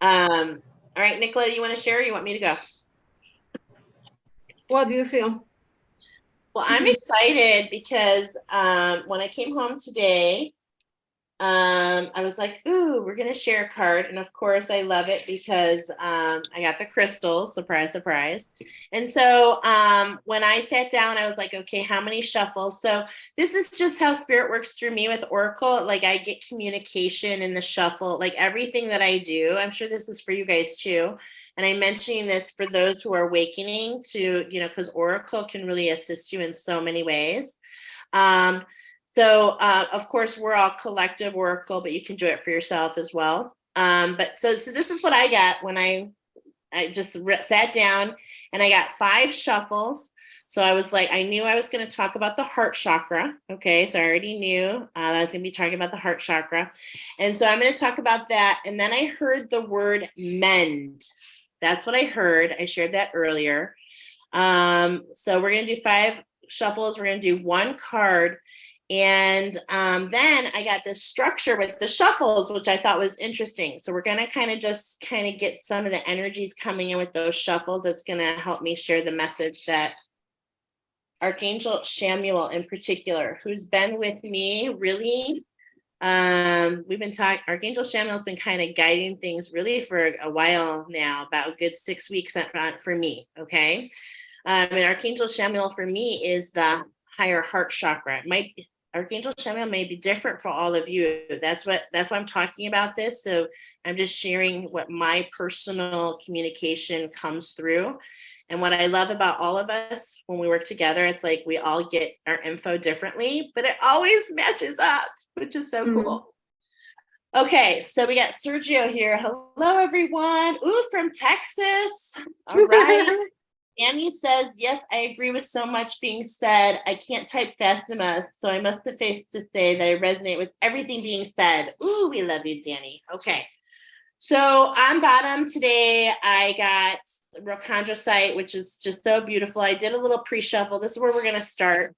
all right, Nicola, you want to share, or you want me to go? What do you feel? Well, I'm excited because when I came home today, I was like, ooh, we're going to share a card. And of course, I love it because I got the crystals. Surprise, surprise. And so when I sat down, I was like, okay, how many shuffles? So this is just how spirit works through me with Oracle. Like, I get communication in the shuffle, like everything that I do. I'm sure this is for you guys too. And I'm mentioning this for those who are awakening to, you know, because Oracle can really assist you in so many ways. So, of course, we're all collective Oracle, but you can do it for yourself as well. But so this is what I got when I just sat down, and I got 5 shuffles. So I was like, I knew I was going to talk about the heart chakra. Okay. So I already knew that I was going to be talking about the heart chakra. And so I'm going to talk about that. And then I heard the word mend. That's what I heard. I shared that earlier. So we're going to do 5 shuffles. We're going to do 1 card. And then I got this structure with the shuffles, which I thought was interesting. So we're going to kind of get some of the energies coming in with those shuffles. That's going to help me share the message that Archangel Chamuel in particular, who's been with me really, we've been talking, Archangel Chamuel's been kind of guiding things really for a while now, about a good 6 weeks for me. Okay. And Archangel Chamuel for me is the higher heart chakra. Archangel Chamuel may be different for all of you. That's why I'm talking about this. So I'm just sharing what my personal communication comes through. And what I love about all of us when we work together, it's like we all get our info differently, but it always matches up, which is so cool. Okay, so we got Sergio here. Hello, everyone. Ooh, from Texas. All right. Annie says, yes, I agree with so much being said. I can't type fast enough, so I must have to say that I resonate with everything being said. Ooh, we love you, Danny. Okay. So on bottom today, I got Rochondrocyte, which is just so beautiful. I did a little pre-shuffle. This is where we're going to start.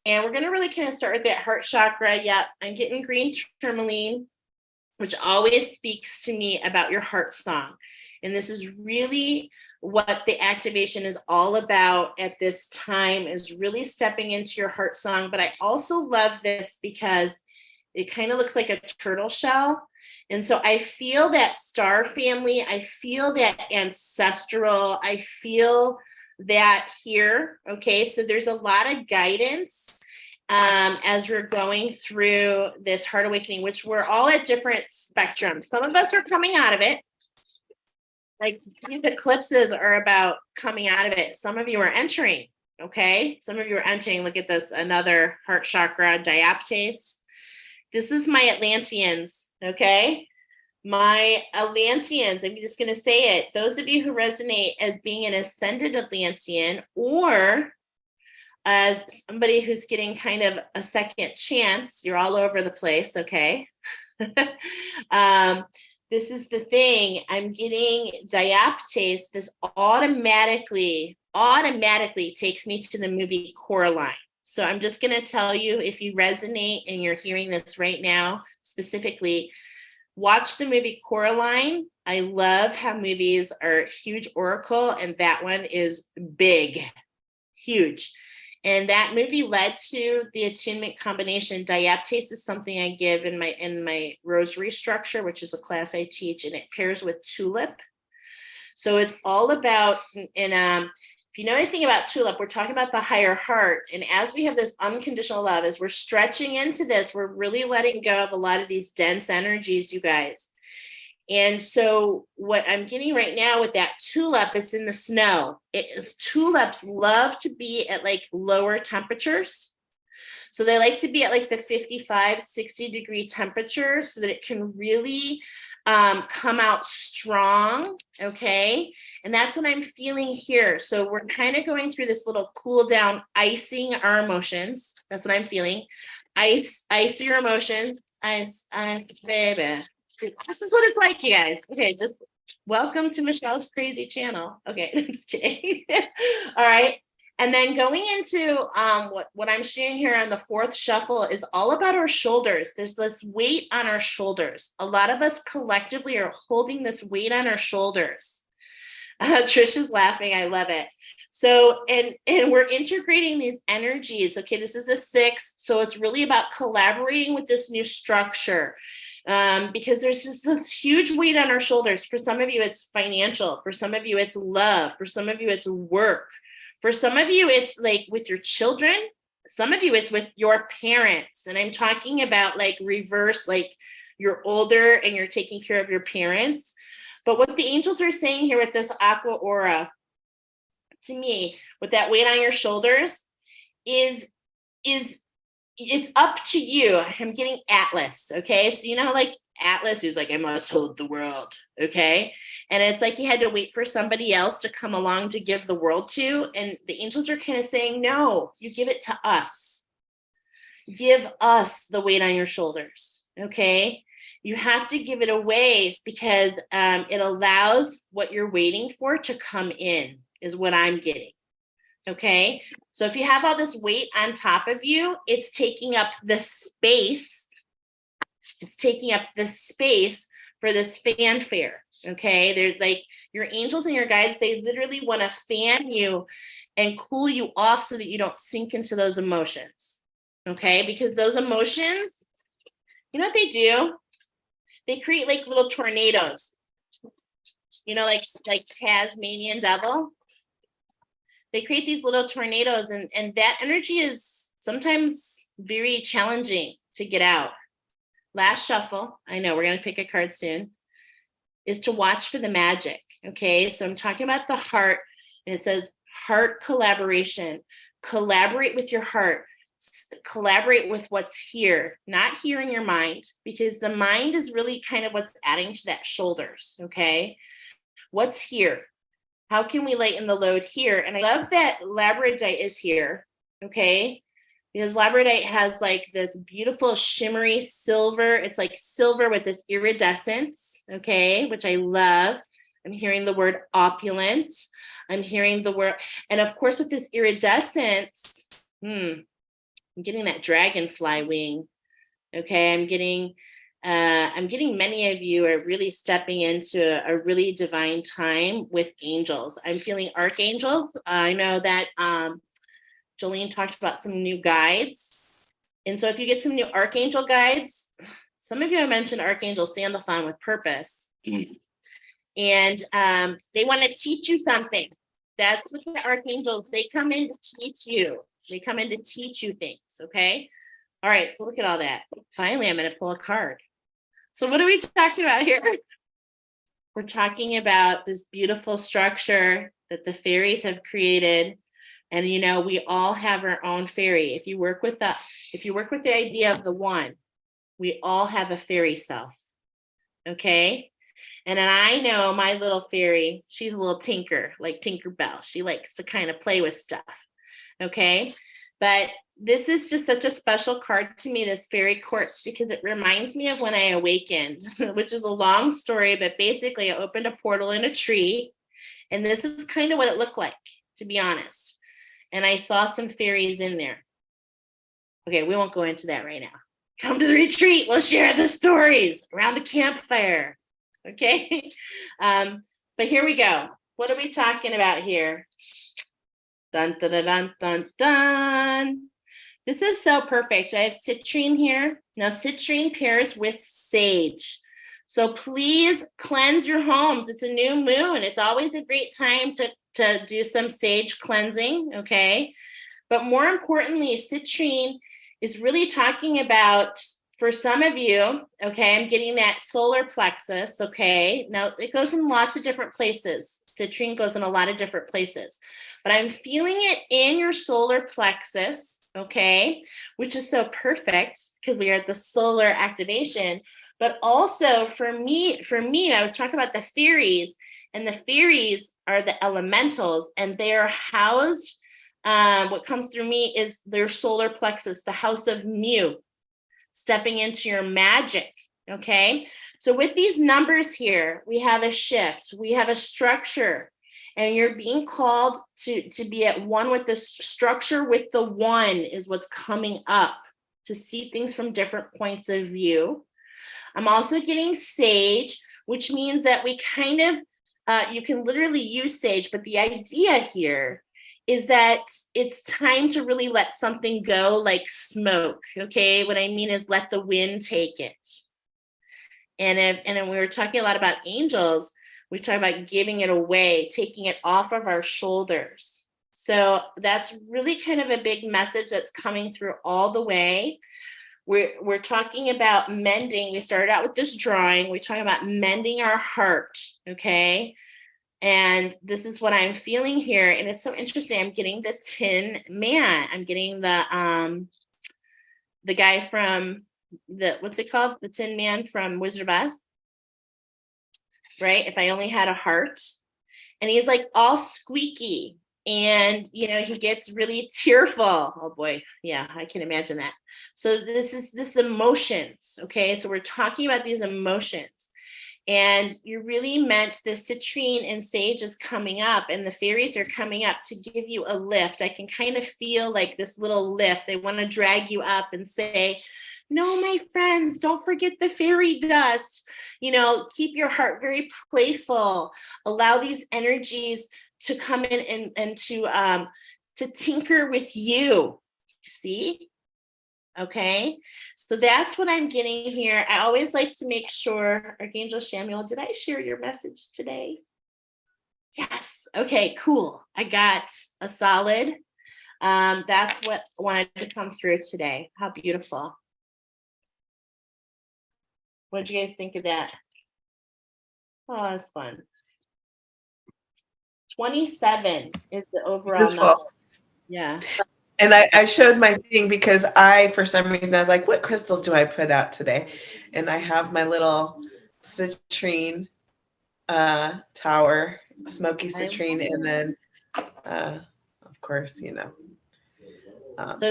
And we're going to really kind of start with that heart chakra. Yep, I'm getting green tourmaline, which always speaks to me about your heart song. And this is really what the activation is all about at this time, is really stepping into your heart song. But I also love this because it kind of looks like a turtle shell. And so I feel that star family. I feel that ancestral. I feel that here. Okay. So there's a lot of guidance as we're going through this heart awakening, which we're all at different spectrums. Some of us are coming out of it. Like these eclipses are about coming out of it. Some of you are entering. Okay. Some of you are entering. Look at this. Another heart chakra, diaptase. This is my Atlanteans. Okay. My Atlanteans. I'm just going to say it. Those of you who resonate as being an ascended Atlantean, or as somebody who's getting kind of a second chance, you're all over the place. Okay. This is the thing. I'm getting diaptase. This automatically takes me to the movie Coraline. So I'm just going to tell you, if you resonate and you're hearing this right now, specifically, watch the movie Coraline. I love how movies are huge oracle, and that one is big, huge. And that movie led to the attunement combination. Diaptase is something I give in my rosary structure, which is a class I teach, and it pairs with tulip. So it's all about, and if you know anything about tulip, we're talking about the higher heart. And as we have this unconditional love, as we're stretching into this, we're really letting go of a lot of these dense energies, you guys. And so what I'm getting right now with that tulip, it's in the snow. Tulips love to be at like lower temperatures. So they like to be at like the 55, 60 degree temperature so that it can really come out strong. Okay. And that's what I'm feeling here. So we're kind of going through this little cool down, icing our emotions. That's what I'm feeling. Ice your emotions. Ice, baby. This is what it's like, you guys. Okay, just welcome to Michelle's crazy channel. Okay, I'm just kidding. All right. And then going into what I'm sharing here on the fourth shuffle is all about our shoulders. There's this weight on our shoulders. A lot of us collectively are holding this weight on our shoulders. Trish is laughing. I love it. So, and we're integrating these energies. Okay, this is a 6. So it's really about collaborating with this new structure. Because there's just this huge weight on our shoulders. For some of you, it's financial. For some of you, it's love. For some of you, it's work. For some of you, it's like with your children. Some of you, it's with your parents. And I'm talking about like reverse, like you're older and you're taking care of your parents. But what the angels are saying here with this aqua aura, to me, with that weight on your shoulders, is it's up to you. I'm getting Atlas, okay? So you know, like Atlas, who's like, I must hold the world, okay? And it's like he had to wait for somebody else to come along to give the world to. And the angels are kind of saying, no, you give it to us. Give us the weight on your shoulders, okay? You have to give it away because it allows what you're waiting for to come in, is what I'm getting. Okay, so if you have all this weight on top of you, it's taking up the space. It's taking up the space for this fanfare. Okay, there's like your angels and your guides, they literally want to fan you and cool you off so that you don't sink into those emotions. Okay, because those emotions, you know what they do? They create like little tornadoes, you know, like Tasmanian devil. They create these little tornadoes, and that energy is sometimes very challenging to get out. Last shuffle, I know we're going to pick a card soon, is to watch for the magic. Okay, so I'm talking about the heart, and it says heart collaboration. Collaborate with your heart. Collaborate with what's here, not here in your mind, because the mind is really kind of what's adding to that shoulders. Okay, what's here? How can we lighten the load here? And I love that labradorite is here, okay? Because labradorite has like this beautiful shimmery silver. It's like silver with this iridescence, okay? Which I love. I'm hearing the word opulent. I'm hearing the word, and of course with this iridescence, I'm getting that dragonfly wing, okay? I'm getting many of you are really stepping into a really divine time with angels. I'm feeling archangels. I know that Jolene talked about some new guides. And so if you get some new archangel guides, some of you have mentioned Archangel Sandalphon with purpose. And they want to teach you something. That's what the archangels, they come in to teach you. They come in to teach you things, okay? All right, so look at all that. Finally, I'm going to pull a card. So what are we talking about here? We're talking about this beautiful structure that the fairies have created. And, you know, we all have our own fairy. If you work with the idea of the one, we all have a fairy self. Okay. And then I know my little fairy, she's a little tinker, like Tinkerbell. She likes to kind of play with stuff. Okay. But this is just such a special card to me, this fairy quartz, because it reminds me of when I awakened, which is a long story, but basically I opened a portal in a tree. And this is kind of what it looked like, to be honest. And I saw some fairies in there. Okay, we won't go into that right now. Come to the retreat. We'll share the stories around the campfire. Okay. But here we go. What are we talking about here? Dun, dun, dun, dun, dun, dun. This is so perfect. I have citrine here. Now, citrine pairs with sage. So please cleanse your homes. It's a new moon. It's always a great time to do some sage cleansing, okay? But more importantly, citrine is really talking about, for some of you, okay, I'm getting that solar plexus, okay? Now, it goes in lots of different places. Citrine goes in a lot of different places. But I'm feeling it in your solar plexus, okay, which is so perfect because we are at the solar activation. But also for me, I was talking about the fairies, and the fairies are the elementals, and they are housed. What comes through me is their solar plexus, the house of Mu, stepping into your magic. Okay, so with these numbers here, we have a shift, we have a structure. And you're being called to be at one with the structure, with the one is what's coming up, to see things from different points of view. I'm also getting sage, which means that we kind of, you can literally use sage, but the idea here is that it's time to really let something go, like smoke, okay? What I mean is let the wind take it. And we were talking a lot about angels. We talk about giving it away, taking it off of our shoulders. So that's really kind of a big message that's coming through all the way. We're talking about mending. We started out with this drawing. We're talking about mending our heart, okay? And this is what I'm feeling here. And it's so interesting. I'm getting the Tin Man. I'm getting the guy from what's it called? The Tin Man from Wizard of Oz. Right? If I only had a heart. And he's like all squeaky, and he gets really tearful. Oh boy, yeah, I can imagine that. So this emotions, okay? So we're talking about these emotions, and you really meant the citrine and sage is coming up, and the fairies are coming up to give you a lift. I can kind of feel like this little lift. They want to drag you up and say, no, my friends, don't forget the fairy dust. Keep your heart very playful. Allow these energies to come in and to tinker with you. See? Okay. So that's what I'm getting here. I always like to make sure, Archangel Samuel, did I share your message today? Yes. Okay, cool. I got a solid. That's what wanted to come through today. How beautiful. What did you guys think of that? Oh, that's fun. 27 is the overall number. Yeah. And I showed my thing because for some reason, I was like, what crystals do I put out today? And I have my little citrine tower, smoky citrine, and then, of course, so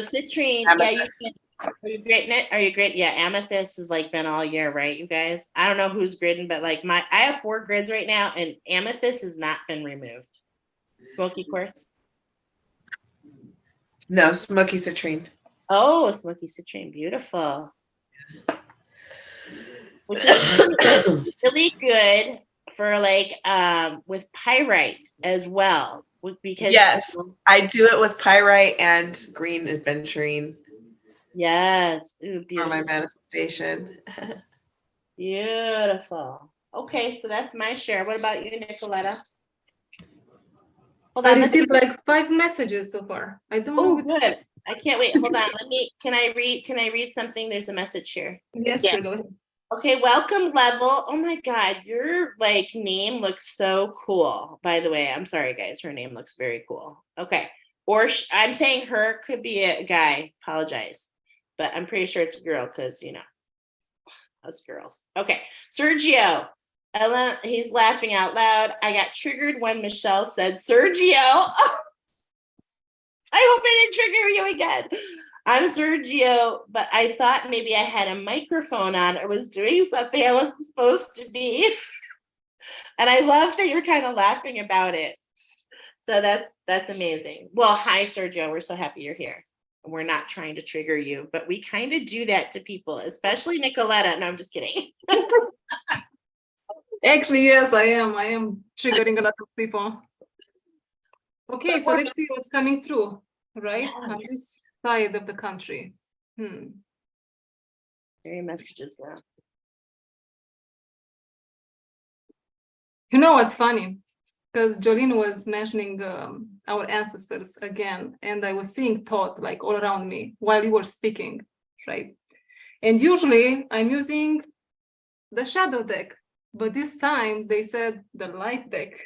citrine, amethyst. Yeah, you said, are you gritting it? Are you gritting? Yeah, amethyst has been all year, right, you guys? I don't know who's gritting, but I have 4 grids right now, and amethyst has not been removed. Smoky quartz. No, smoky citrine. Oh, smoky citrine, beautiful. Which is really good for with pyrite as well. Because yes, I do it with pyrite and green aventurine. Yes. Ooh, for my manifestation. Beautiful. Okay, so that's my share. What about you, Nicoletta? Hold on, I received 5 messages so far. I don't know. Oh, good. I can't wait. Hold on. Can I read something? There's a message here. Yes, sure. Go ahead. Okay, welcome, Level. Oh my God, your name looks so cool. By the way, I'm sorry, guys. Her name looks very cool. Okay, or I'm saying her, could be a guy. Apologize, but I'm pretty sure it's a girl because us girls. Okay, Sergio. Ella, he's laughing out loud. I got triggered when Michelle said Sergio. Oh, I hope I didn't trigger you again. I'm Sergio, but I thought maybe I had a microphone on or was doing something I wasn't supposed to be. And I love that you're kind of laughing about it. So that's amazing. Well, hi, Sergio. We're so happy you're here. We're not trying to trigger you, but we kind of do that to people, especially Nicoletta. No, I'm just kidding. Actually, yes, I am. I am triggering a lot of people. Okay, so let's see what's coming through, right? On Yes. this side of the country. Very messages now. You know what's funny? Because Jolene was mentioning our ancestors again, and I was seeing thought like all around me while you were speaking, right? And usually I'm using the shadow deck, but this time they said the light deck.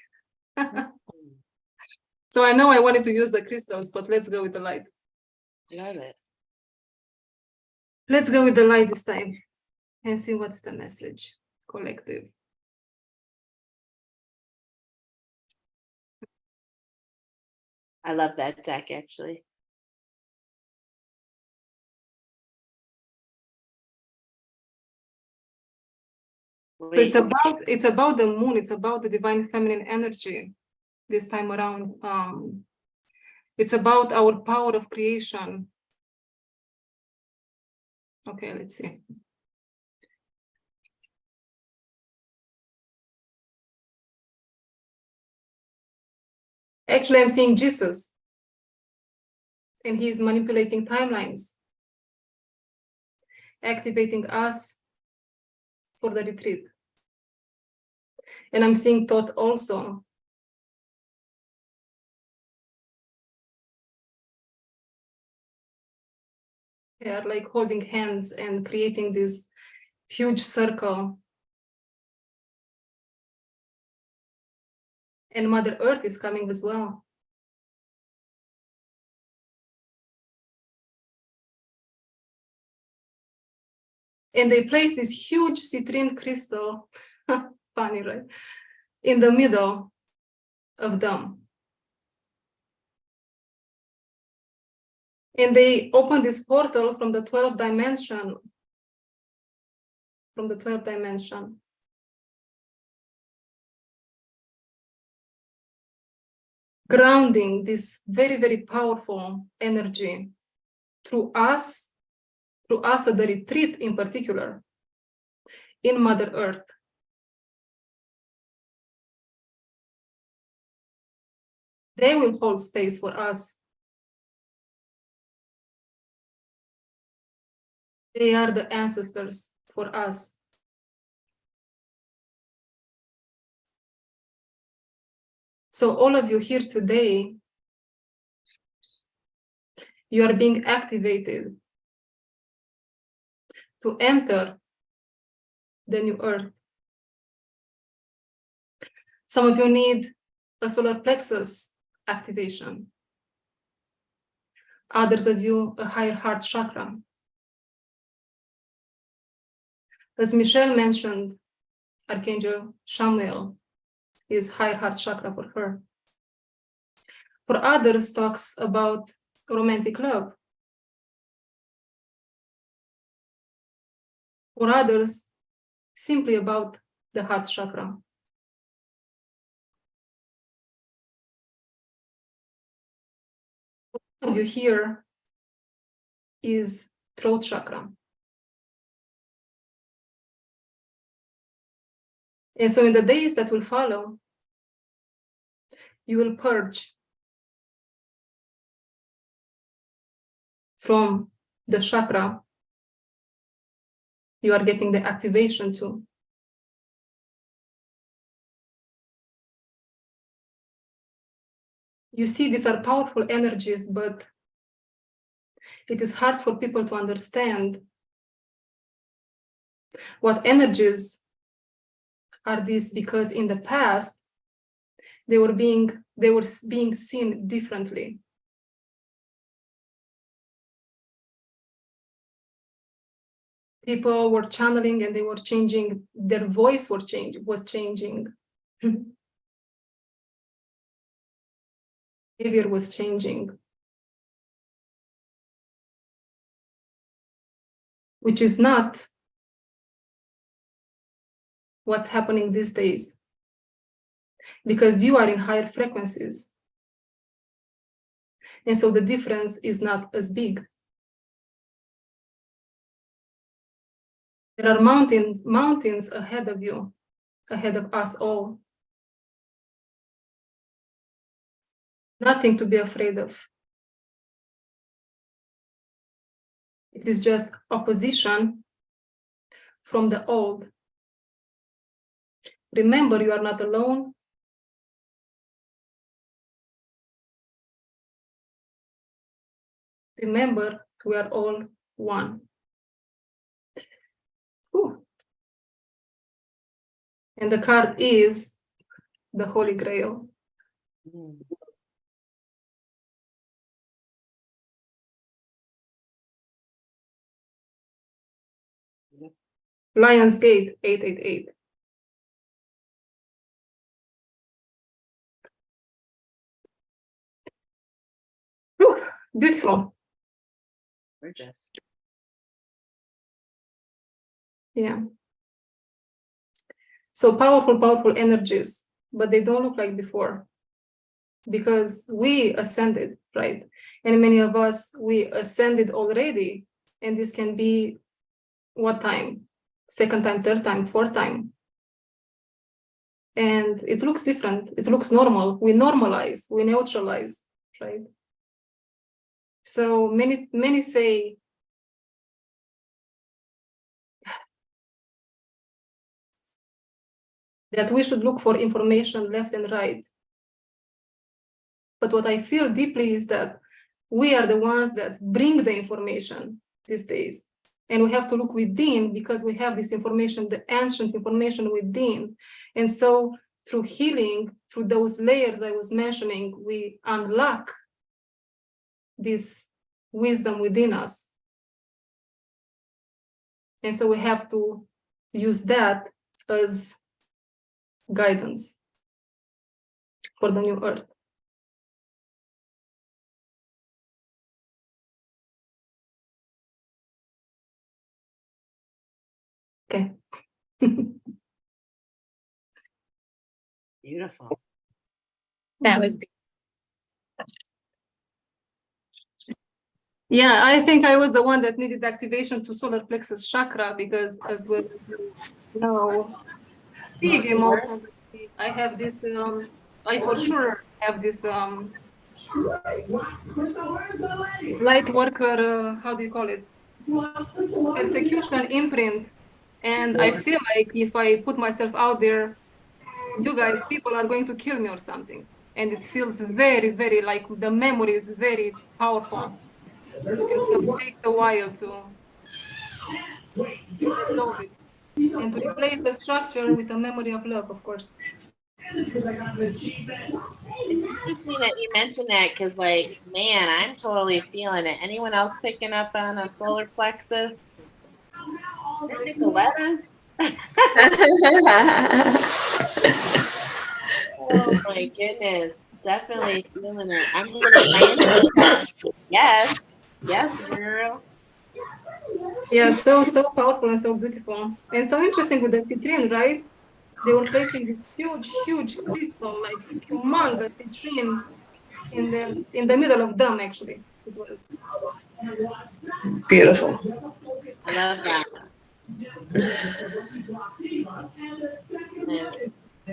So I know I wanted to use the crystals, but let's go with the light. Love it. Let's go with the light this time and see what's the message, collective. I love that deck actually. So it's about the moon, it's about the divine feminine energy this time around. It's about our power of creation. Okay, let's see. Actually, I'm seeing Jesus, and he's manipulating timelines, activating us for the retreat. And I'm seeing Thoth also. They are like holding hands and creating this huge circle. And Mother Earth is coming as well. And they place this huge citrine crystal, funny, right? In the middle of them. And they open this portal from the 12th dimension. From the 12th dimension. Grounding this very, very powerful energy through us at the retreat in particular, in Mother Earth. They will hold space for us. They are the ancestors for us. So all of you here today, you are being activated to enter the new Earth. Some of you need a solar plexus activation. Others of you, a higher heart chakra. As Michelle mentioned, Archangel Chamuel is higher heart chakra for her. For others, talks about romantic love. For others, simply about the heart chakra. What you hear is throat chakra. And so in the days that will follow, you will purge from the chakra you are getting the activation to. You see, these are powerful energies, but it is hard for people to understand what energies are these, because in the past, they were being seen differently. People were channeling and they were changing, their voice was changing. Behavior was changing. Which is not what's happening these days. Because you are in higher frequencies. And so the difference is not as big. There are mountains ahead of you, ahead of us all. Nothing to be afraid of. It is just opposition from the old. Remember, you are not alone. Remember, we are all one. Whew. And the card is the Holy Grail. Lion's Gate 888. Whew. Beautiful. Gorgeous. Yeah. So powerful, powerful energies, but they don't look like before because we ascended, right? And many of us, we ascended already. And this can be what time? Second time, third time, fourth time. And it looks different. It looks normal. We normalize, we neutralize, right? So many say, that we should look for information left and right. But what I feel deeply is that we are the ones that bring the information these days. And we have to look within because we have this information, the ancient information within. And so through healing, through those layers I was mentioning, we unlock this wisdom within us. And so we have to use that as guidance for the new earth. Okay. Beautiful. That was Yeah, I think I was the one that needed activation to solar plexus chakra because as well, you know, big emotions. I have this, I for sure have this light worker, how do you call it? Persecution imprint. And I feel like if I put myself out there, you guys, people are going to kill me or something. And it feels very, very like the memory is very powerful. And so it takes a while to let go of it. And to replace the structure with a memory of love, of course. It's interesting that you mentioned that because, like, man, I'm totally feeling it. Anyone else picking up on a solar plexus? Nicoletta's? Oh my goodness. Definitely feeling it. I'm gonna yes. Yes, girl. Yeah, so powerful and so beautiful. And so interesting with the citrine, right? They were placing this huge crystal, like humongous citrine in the middle of them, actually. It was Beautiful. I love that.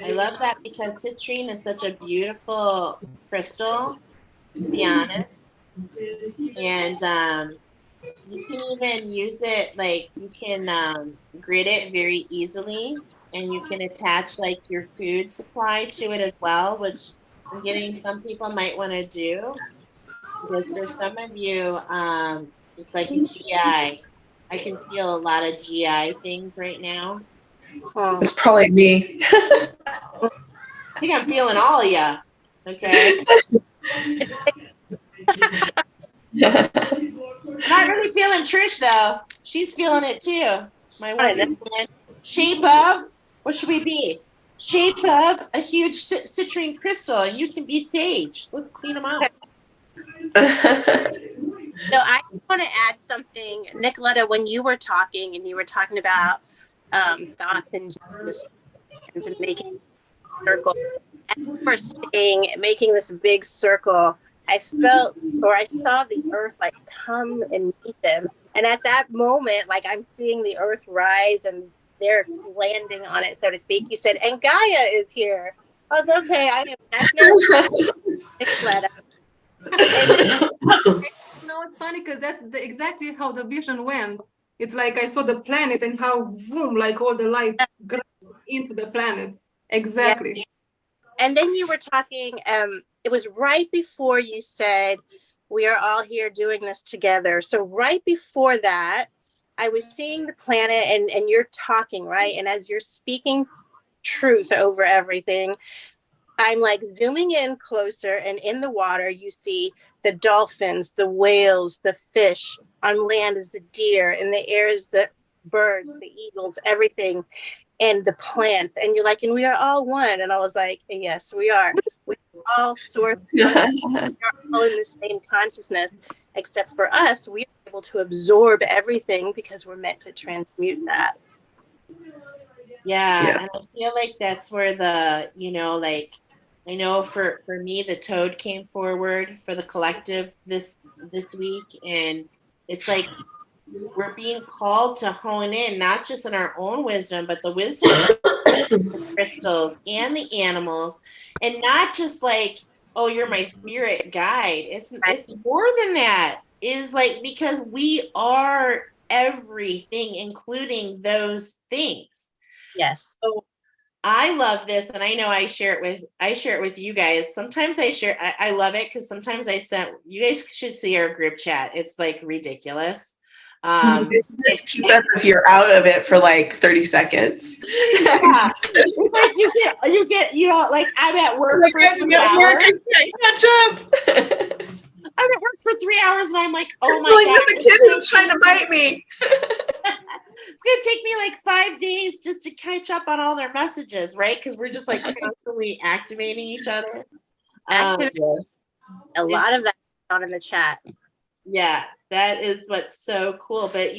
I love that because citrine is such a beautiful crystal, to be honest. And you can even use it, like you can grid it very easily, and you can attach like your food supply to it as well, which I'm getting some people might want to do because for some of you, it's like a GI. I can feel a lot of GI things right now. It's probably me. I think I'm feeling all of you. Okay. I'm not really feeling Trish though. She's feeling it too. My working friend. Shape of, what should we be? Shape of a huge citrine crystal, and you can be sage. Let's clean them out. So I want to add something, Nicoletta, when you were talking and you were talking about thoughts and making a circle, and you were saying making this big circle, I felt or I saw the earth like come and meet them. And at that moment, like I'm seeing the earth rise and they're landing on it, so to speak. You said, and Gaia is here. I was okay. I am. That's not Nicoletta. funny because that's exactly how the vision went. It's like I saw the planet and how boom, like all the light into the planet. Exactly. Yeah. And then you were talking, it was right before you said, we are all here doing this together. So right before that, I was seeing the planet and you're talking, right? And as you're speaking truth over everything, I'm like zooming in closer, and in the water, you see the dolphins, the whales, the fish. On land is the deer, in the air is the birds, the eagles, everything, and the plants. And you're like, and we are all one. And I was like, yes, we are. We all source. We are all in the same consciousness, except for us, we are able to absorb everything because we're meant to transmute that. Yeah, and I feel like that's where the, like, I know for me, the toad came forward for the collective this week, and it's like we're being called to hone in, not just in our own wisdom, but the wisdom of the crystals and the animals, and not just like, oh, you're my spirit guide. It's more than that. Is like, because we are everything, including those things. Yes. So I love this, and I know I share it with you guys. Sometimes I love it because sometimes you guys should see our group chat. It's like ridiculous. Keep up if you're out of it for like 30 seconds. Yeah. It's like you get, like I'm at work for 3 hours. I can't catch up. I'm at work for 3 hours and I'm like, oh my God. God. The kid is trying to bite me. It's going to take me like 5 days just to catch up on all their messages, right? Because we're just like constantly activating each other. Yes. A lot of that out in the chat. Yeah, that is what's so cool. But,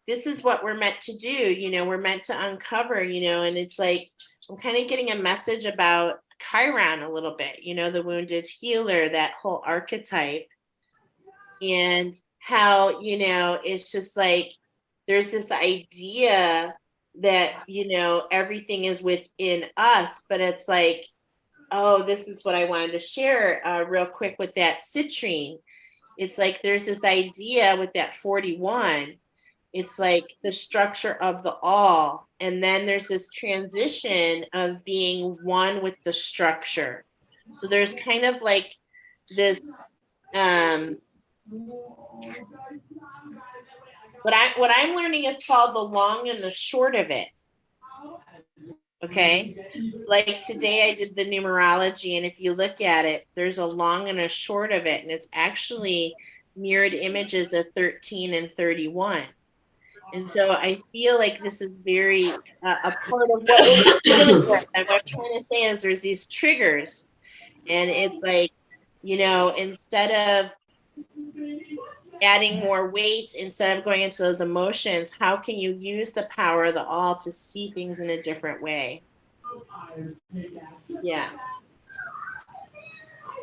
this is what we're meant to do. We're meant to uncover, and it's like, I'm kind of getting a message about Chiron a little bit, the wounded healer, that whole archetype, and how, it's just like, there's this idea that, everything is within us, but it's like, oh, this is what I wanted to share real quick with that citrine. It's like, there's this idea with that 41, it's like the structure of the all. And then there's this transition of being one with the structure. So there's kind of like this, what I'm learning is called the long and the short of it. Okay. Like today I did the numerology, and if you look at it, there's a long and a short of it. And it's actually mirrored images of 13 and 31. And so I feel like this is very a part of what we're dealing with. And what I'm trying to say is there's these triggers, and it's like, instead of adding more weight, instead of going into those emotions, how can you use the power of the all to see things in a different way? Yeah.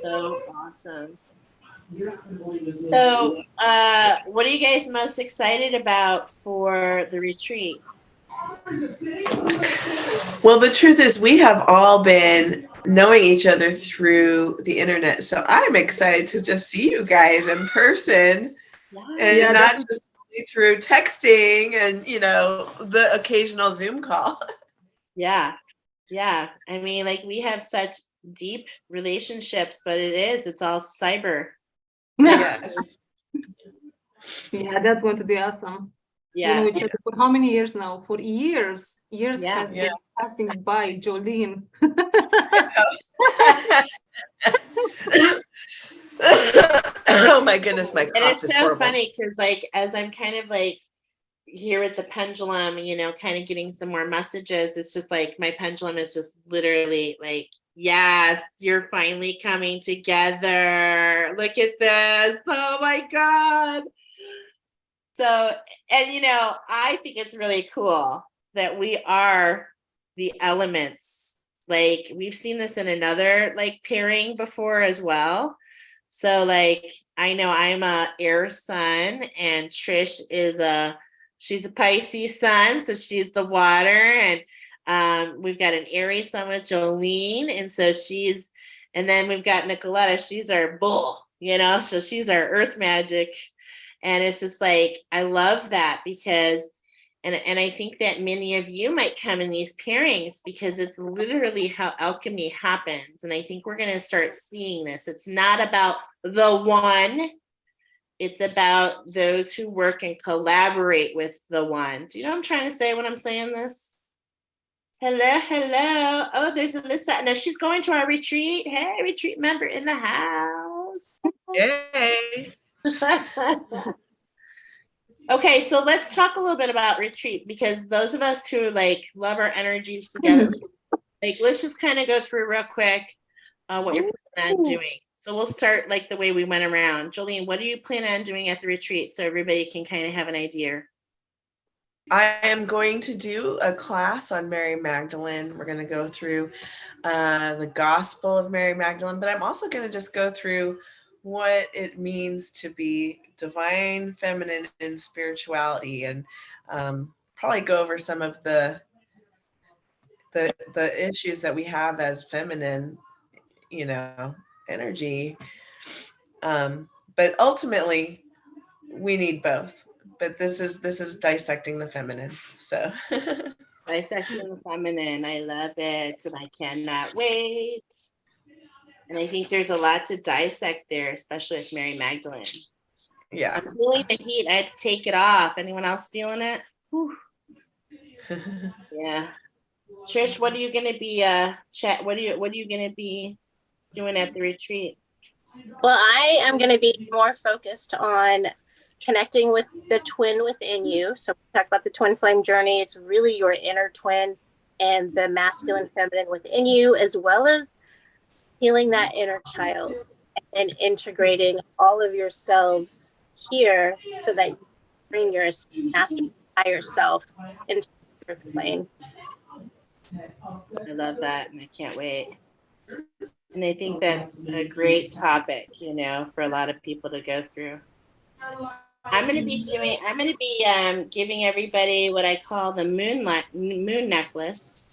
So awesome. So, what are you guys most excited about for the retreat? Well, the truth is we have all been knowing each other through the internet. So I'm excited to just see you guys in person, and not just through texting and, the occasional Zoom call. Yeah. Yeah. I mean, like, we have such deep relationships, but it's all cyber. Yes. Yeah, that's going to be awesome. Yeah. For how many years now? For years. Years has been passing by, Jolene. Oh my goodness, my cough and it's is so horrible. Funny because, like, as I'm kind of like here with the pendulum, kind of getting some more messages, it's just like my pendulum is just literally like, yes, you're finally coming together. Look at this. Oh my God. So, and I think it's really cool that we are the elements. Like, we've seen this in another like pairing before as well. So, like, I know I'm a air sun, and Trish she's a Pisces sun, so she's the water, and we've got an Aries sun with Jolene, and so and then we've got Nicoletta, she's our bull, so she's our earth magic. And it's just like, I love that because, and I think that many of you might come in these pairings because it's literally how alchemy happens. And I think we're going to start seeing this. It's not about the one, it's about those who work and collaborate with the one. Do you know what I'm trying to say when I'm saying this? Hello, hello. Oh, there's Alyssa. No, she's going to our retreat. Hey, retreat member in the house. Yay. Okay, so let's talk a little bit about retreat because those of us who like love our energies together, like let's just kind of go through real quick what you're planning on doing. So we'll start like the way we went around. Jolene, what are you planning on doing at the retreat so everybody can kind of have an idea? I am going to do a class on Mary Magdalene. We're going to go through the Gospel of Mary Magdalene, but I'm also going to just go through what it means to be divine, feminine, and spirituality, and probably go over some of the issues that we have as feminine, energy. But ultimately, we need both. But this is dissecting the feminine. So Dissecting the feminine. I love it. And I cannot wait. And I think there's a lot to dissect there, especially with Mary Magdalene. Yeah. I'm feeling the heat. I had to take it off. Anyone else feeling it? Whew. Yeah. Trish, what are you gonna be what are you gonna be doing at the retreat? Well, I am going to be more focused on connecting with the twin within you. So we talk about the twin flame journey. It's really your inner twin and the masculine feminine within you, as well as healing that inner child and integrating all of yourselves here so that you bring your master higher self into your plane. I love that and I can't wait. And I think that's a great topic, for a lot of people to go through. I'm going to be giving everybody what I call the moon necklace.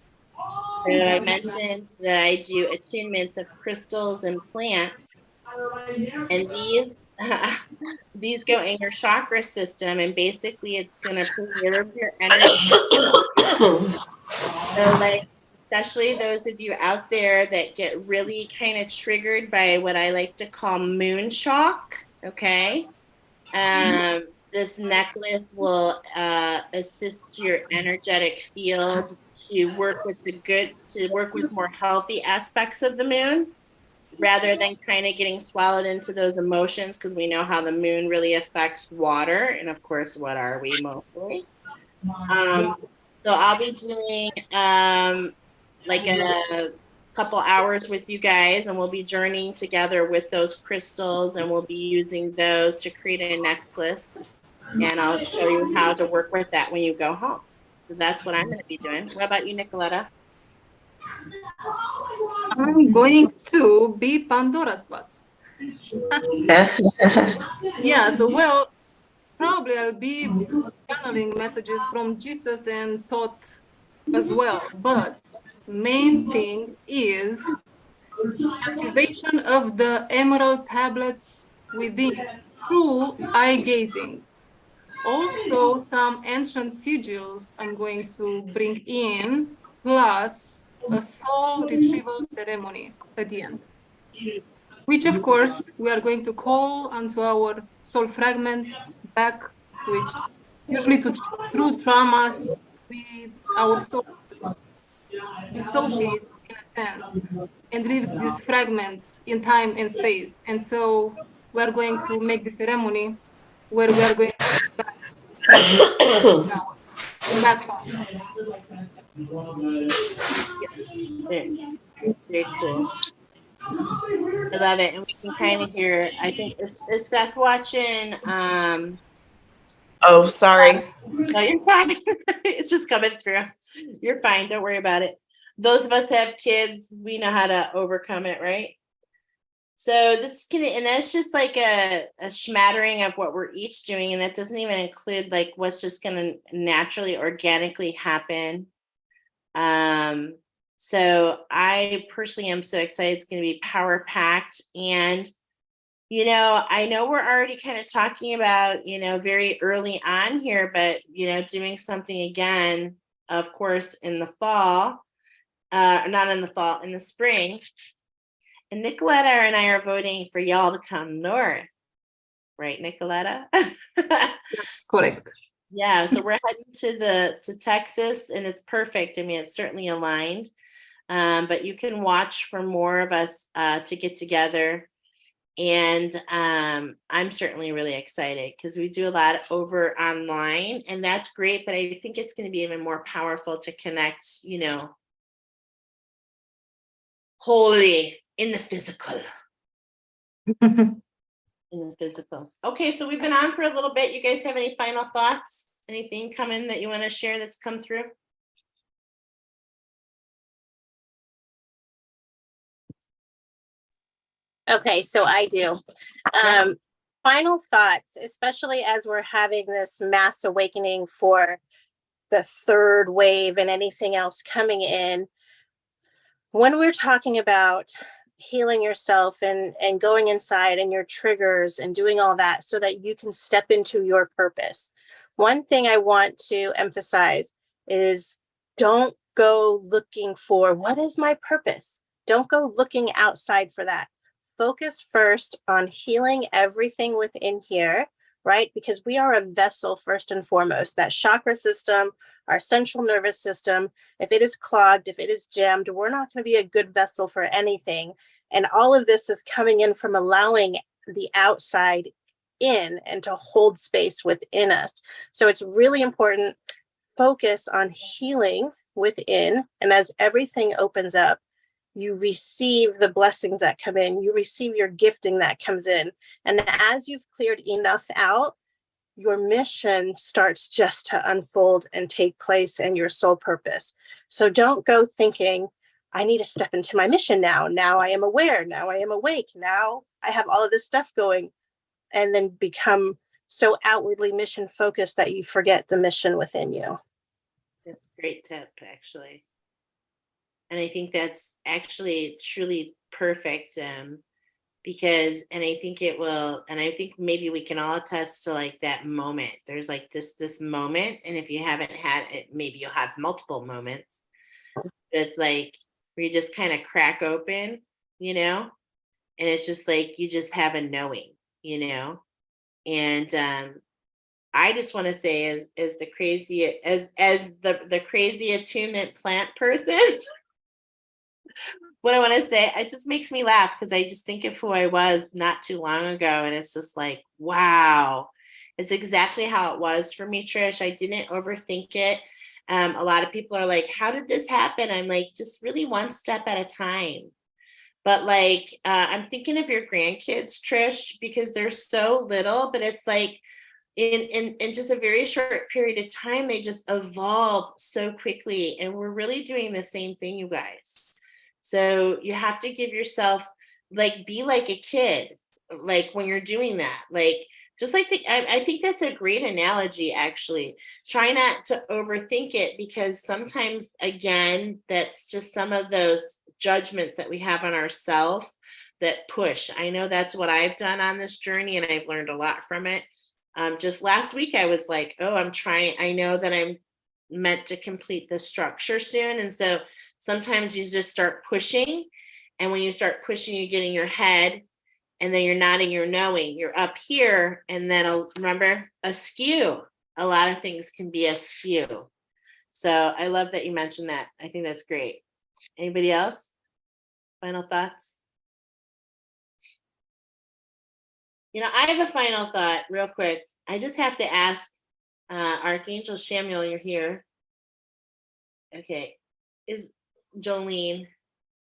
So I mentioned that I do attunements of crystals and plants, and these go in your chakra system, and basically it's going to preserve your energy. So like, especially those of you out there that get really kind of triggered by what I like to call moon shock, okay? This necklace will assist your energetic field to work with more healthy aspects of the moon rather than kind of getting swallowed into those emotions, because we know how the moon really affects water. And of course, what are we mostly? So I'll be doing like a couple hours with you guys, and we'll be journeying together with those crystals, and we'll be using those to create a necklace. And I'll show you how to work with that when you go home. So that's what I'm going to be doing. What about you, Nicoletta? I'm going to be Pandora's box. Yeah, so well, probably I'll be channeling messages from Jesus and thought as well. But main thing is activation of the emerald tablets within through eye gazing. Also, some ancient sigils I'm going to bring in, plus a soul retrieval ceremony at the end. Which, of course, we are going to call onto our soul fragments back, which usually through traumas with our soul dissociates in a sense and leaves these fragments in time and space. And so we're going to make the ceremony where we are going to back home. Yes. Very cool. I love it. And we can kind of hear, I think, is Seth watching? Oh, sorry. No, you're fine. It's just coming through. You're fine. Don't worry about it. Those of us that have kids, we know how to overcome it, right? So and that's just like a smattering of what we're each doing. And that doesn't even include like what's just going to naturally, organically happen. So I personally am so excited. It's going to be power packed. And I know we're already kind of talking about, very early on here, but, doing something again, of course, in the fall, not in the fall, in the spring. And Nicoletta and I are voting for y'all to come north. Right, Nicoletta? That's correct. Yeah, so we're heading to Texas, and it's perfect. I mean, it's certainly aligned. But you can watch for more of us to get together. And I'm certainly really excited because we do a lot over online, and that's great. But I think it's going to be even more powerful to connect, wholly in the physical. In the physical. Okay, so we've been on for a little bit. You guys have any final thoughts? Anything come in that you want to share that's come through? Okay, so I do. Final thoughts, especially as we're having this mass awakening for the third wave and anything else coming in. When we're talking about healing yourself and going inside and your triggers and doing all that so that you can step into your purpose, one thing I want to emphasize is don't go looking for what is my purpose. Don't go looking outside for that. Focus first on healing everything within here, right? Because we are a vessel first and foremost. That chakra system, our central nervous system, if it is clogged, if it is jammed, we're not going to be a good vessel for anything. And all of this is coming in from allowing the outside in and to hold space within us. So it's really important. Focus on healing within. And as everything opens up, you receive the blessings that come in, you receive your gifting that comes in. And as you've cleared enough out, your mission starts just to unfold and take place and your soul purpose. So don't go thinking, I need to step into my mission now. Now I am aware. Now I am awake. Now I have all of this stuff going. And then become so outwardly mission focused that you forget the mission within you. That's a great tip, actually. And I think that's actually truly perfect because, and I think it will, and I think maybe we can all attest to like that moment. There's like this moment. And if you haven't had it, maybe you'll have multiple moments. It's like where you just kind of crack open, and it's just like, you just have a knowing, and I just want to say as the crazy, as the crazy attunement plant person, what I want to say, it just makes me laugh because I just think of who I was not too long ago. And it's just like, wow, it's exactly how it was for me, Trish. I didn't overthink it. A lot of people are like, how did this happen? I'm like, just really one step at a time. But like, I'm thinking of your grandkids, Trish, because they're so little, but it's like in just a very short period of time, they just evolve so quickly. And we're really doing the same thing, you guys. So you have to give yourself, like, be like a kid, like when you're doing that, like, just like I think that's a great analogy, actually. Try not to overthink it because sometimes, again, that's just some of those judgments that we have on ourselves that push. I know that's what I've done on this journey, and I've learned a lot from it. Just last week, I was like, oh, I know that I'm meant to complete the structure soon. And so sometimes you just start pushing. And when you start pushing, you get in your head, and then you're not in your knowing. You're up here. And then remember, askew. A lot of things can be askew. So I love that you mentioned that. I think that's great. Anybody else? Final thoughts? I have a final thought real quick. I just have to ask Archangel Samuel, you're here. Okay. Is Jolene,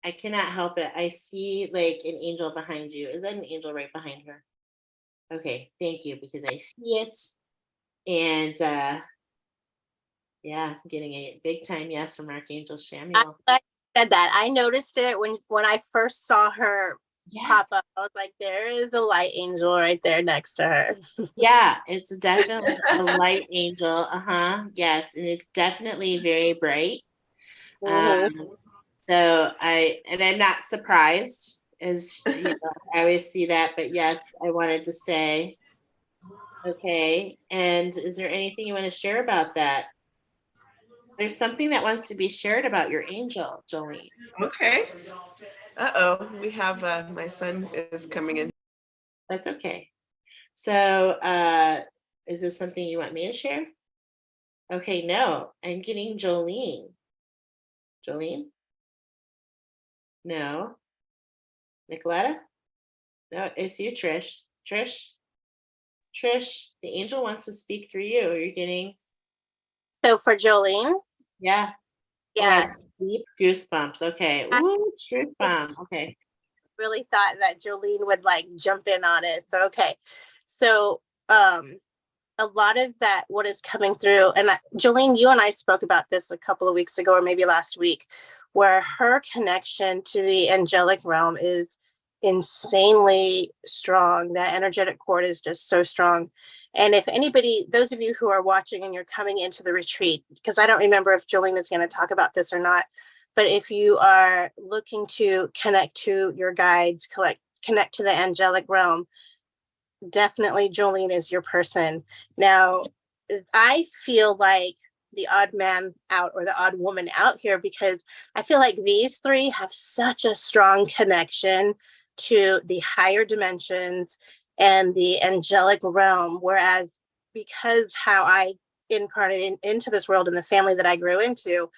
I cannot help it. I see like an angel behind you. Is that an angel right behind her? Okay, thank you, because I see it. And yeah, I'm getting a big time yes from Archangel Samuel. I said that. I noticed it when I first saw her pop up. I was like, there is a light angel right there next to her. Yeah, it's definitely a light angel. Yes, and it's definitely very bright. Mm-hmm. So I'm not surprised. as you know, I always see that, but yes, I wanted to say, okay. And is there anything you want to share about that? There's something that wants to be shared about your angel, Jolene. Okay. Uh-oh, we have my son is coming in. That's okay. So, is this something you want me to share? Okay, no, I'm getting Jolene. Jolene? No. Nicoletta? No, it's you, Trish. Trish, the angel wants to speak through you. You're getting, So for Jolene, yeah. yes, Deep goosebumps. Okay. I Ooh, truth bomb. Okay. really thought that Jolene would like jump in on it. So okay. So a lot of that what is coming through, and Jolene, you and I spoke about this a couple of weeks ago or maybe last week, where her connection to the angelic realm is insanely strong. That energetic cord is just so strong. And if anybody, those of you who are watching and you're coming into the retreat, because I don't remember if Jolene is going to talk about this or not, but if you are looking to connect to your guides, connect to the angelic realm, definitely Jolene is your person. Now, I feel like the odd man out or the odd woman out here because I feel like these three have such a strong connection to the higher dimensions and the angelic realm. Whereas, because how I incarnated into this world and the family that I grew into,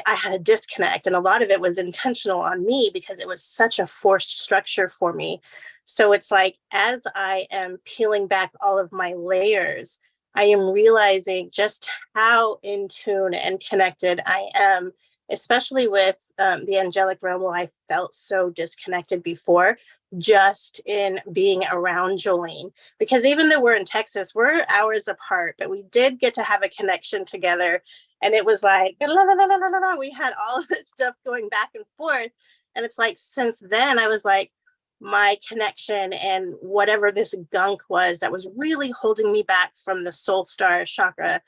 I had a disconnect, and a lot of it was intentional on me because it was such a forced structure for me. So it's like, as I am peeling back all of my layers, I am realizing just how in tune and connected I am, especially with the angelic realm where I felt so disconnected before, just in being around Jolene. Because even though we're in Texas, we're hours apart, but we did get to have a connection together. And it was like, la, la, la, la, la, la. We had all of this stuff going back and forth. And it's like, since then, I was like, my connection and whatever this gunk was that was really holding me back from the soul star chakra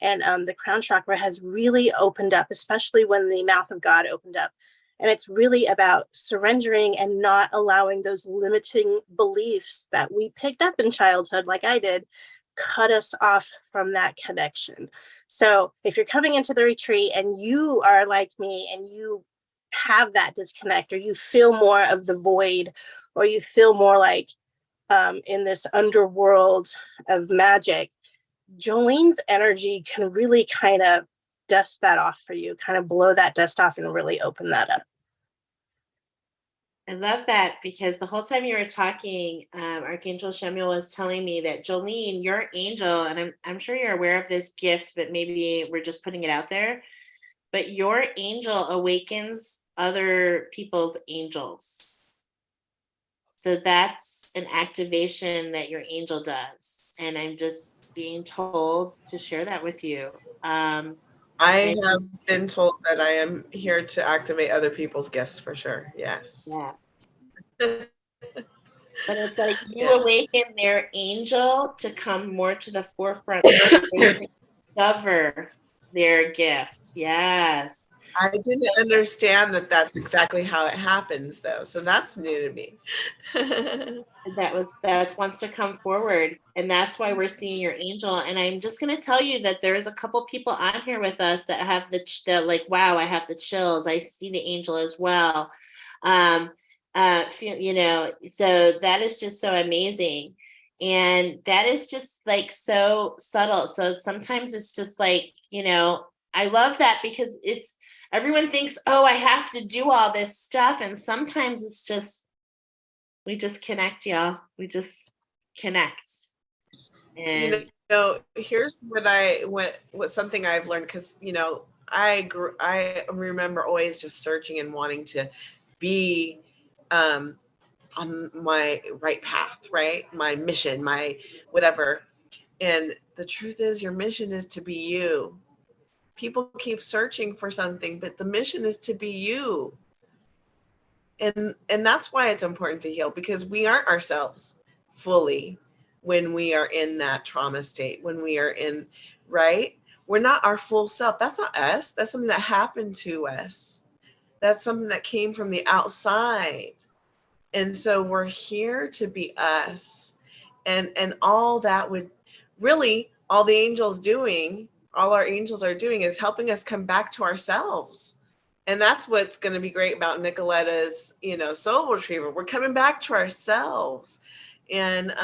and the crown chakra has really opened up, especially when the mouth of God opened up. And it's really about surrendering and not allowing those limiting beliefs that we picked up in childhood, like I did, cut us off from that connection. So if you're coming into the retreat and you are like me and you have that disconnect, or you feel more of the void, or you feel more like in this underworld of magic, Jolene's energy can really kind of dust that off for you, kind of blow that dust off and really open that up. I love that because the whole time you were talking, Archangel Shemuel was telling me that Jolene, your angel, and I'm sure you're aware of this gift, but maybe we're just putting it out there. But your angel awakens other people's angels. So that's an activation that your angel does. And I'm just being told to share that with you. I have been told that I am here to activate other people's gifts for sure. Yes. Yeah. But it's like you awaken their angel to come more to the forefront so they can discover their gift. Yes. I didn't understand that that's exactly how it happens, though. So that's new to me. That wants to come forward, and that's why we're seeing your angel. And I'm just going to tell you that there's a couple people on here with us that have the like, wow, I have the chills. I see the angel as well. Feel, so that is just so amazing, and that is just like so subtle. So sometimes it's just like, I love that because everyone thinks, oh, I have to do all this stuff, and sometimes it's just we just connect, y'all. We just connect. And here's what something I've learned, because I remember always just searching and wanting to be on my right path, right? My mission, my whatever. And the truth is, your mission is to be you. People keep searching for something, but the mission is to be you. And that's why it's important to heal, because we aren't ourselves fully when we are in that trauma state, when we are in, right? We're not our full self. That's not us. That's something that happened to us. That's something that came from the outside. And so we're here to be us. And all that would really, all the angels doing, all our angels are doing is helping us come back to ourselves. And that's what's going to be great about Nicoletta's, soul retriever. We're coming back to ourselves. And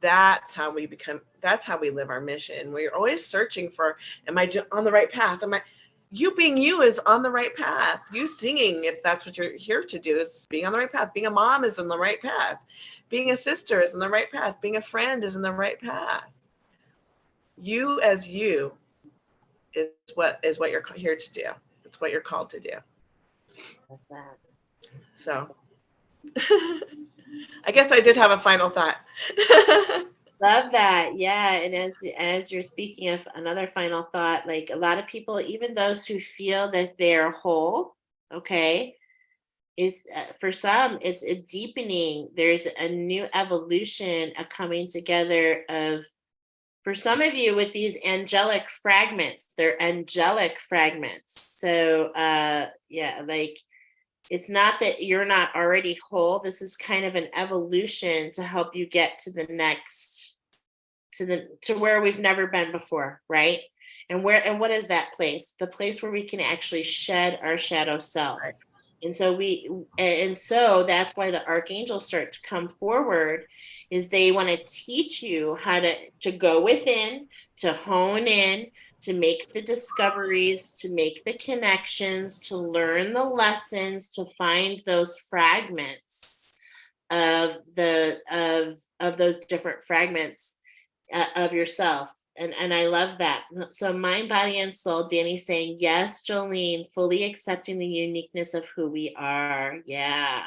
that's how we live our mission. We're always searching for, am I on the right path? You being you is on the right path. You singing, if that's what you're here to do, is being on the right path. Being a mom is in the right path. Being a sister is in the right path. Being a friend is in the right path. You as you is what you're here to do. It's what you're called to do. So I guess I did have a final thought. Love that. Yeah. And as you're speaking of another final thought, like a lot of people, even those who feel that they're whole, okay, is for some, it's a deepening. There's a new evolution, a coming together of, for some of you, with these angelic fragments. They're angelic fragments. So yeah, like, it's not that you're not already whole. This is kind of an evolution to help you get to the next, to where we've never been before, right? And what is that place? The place where we can actually shed our shadow self. And so that's why the archangels start to come forward, is they want to teach you how to go within, to hone in, to make the discoveries, to make the connections, to learn the lessons, to find those fragments of those different fragments of yourself. And I love that. So mind, body, and soul, Danny's saying, yes, Jolene, fully accepting the uniqueness of who we are. Yeah.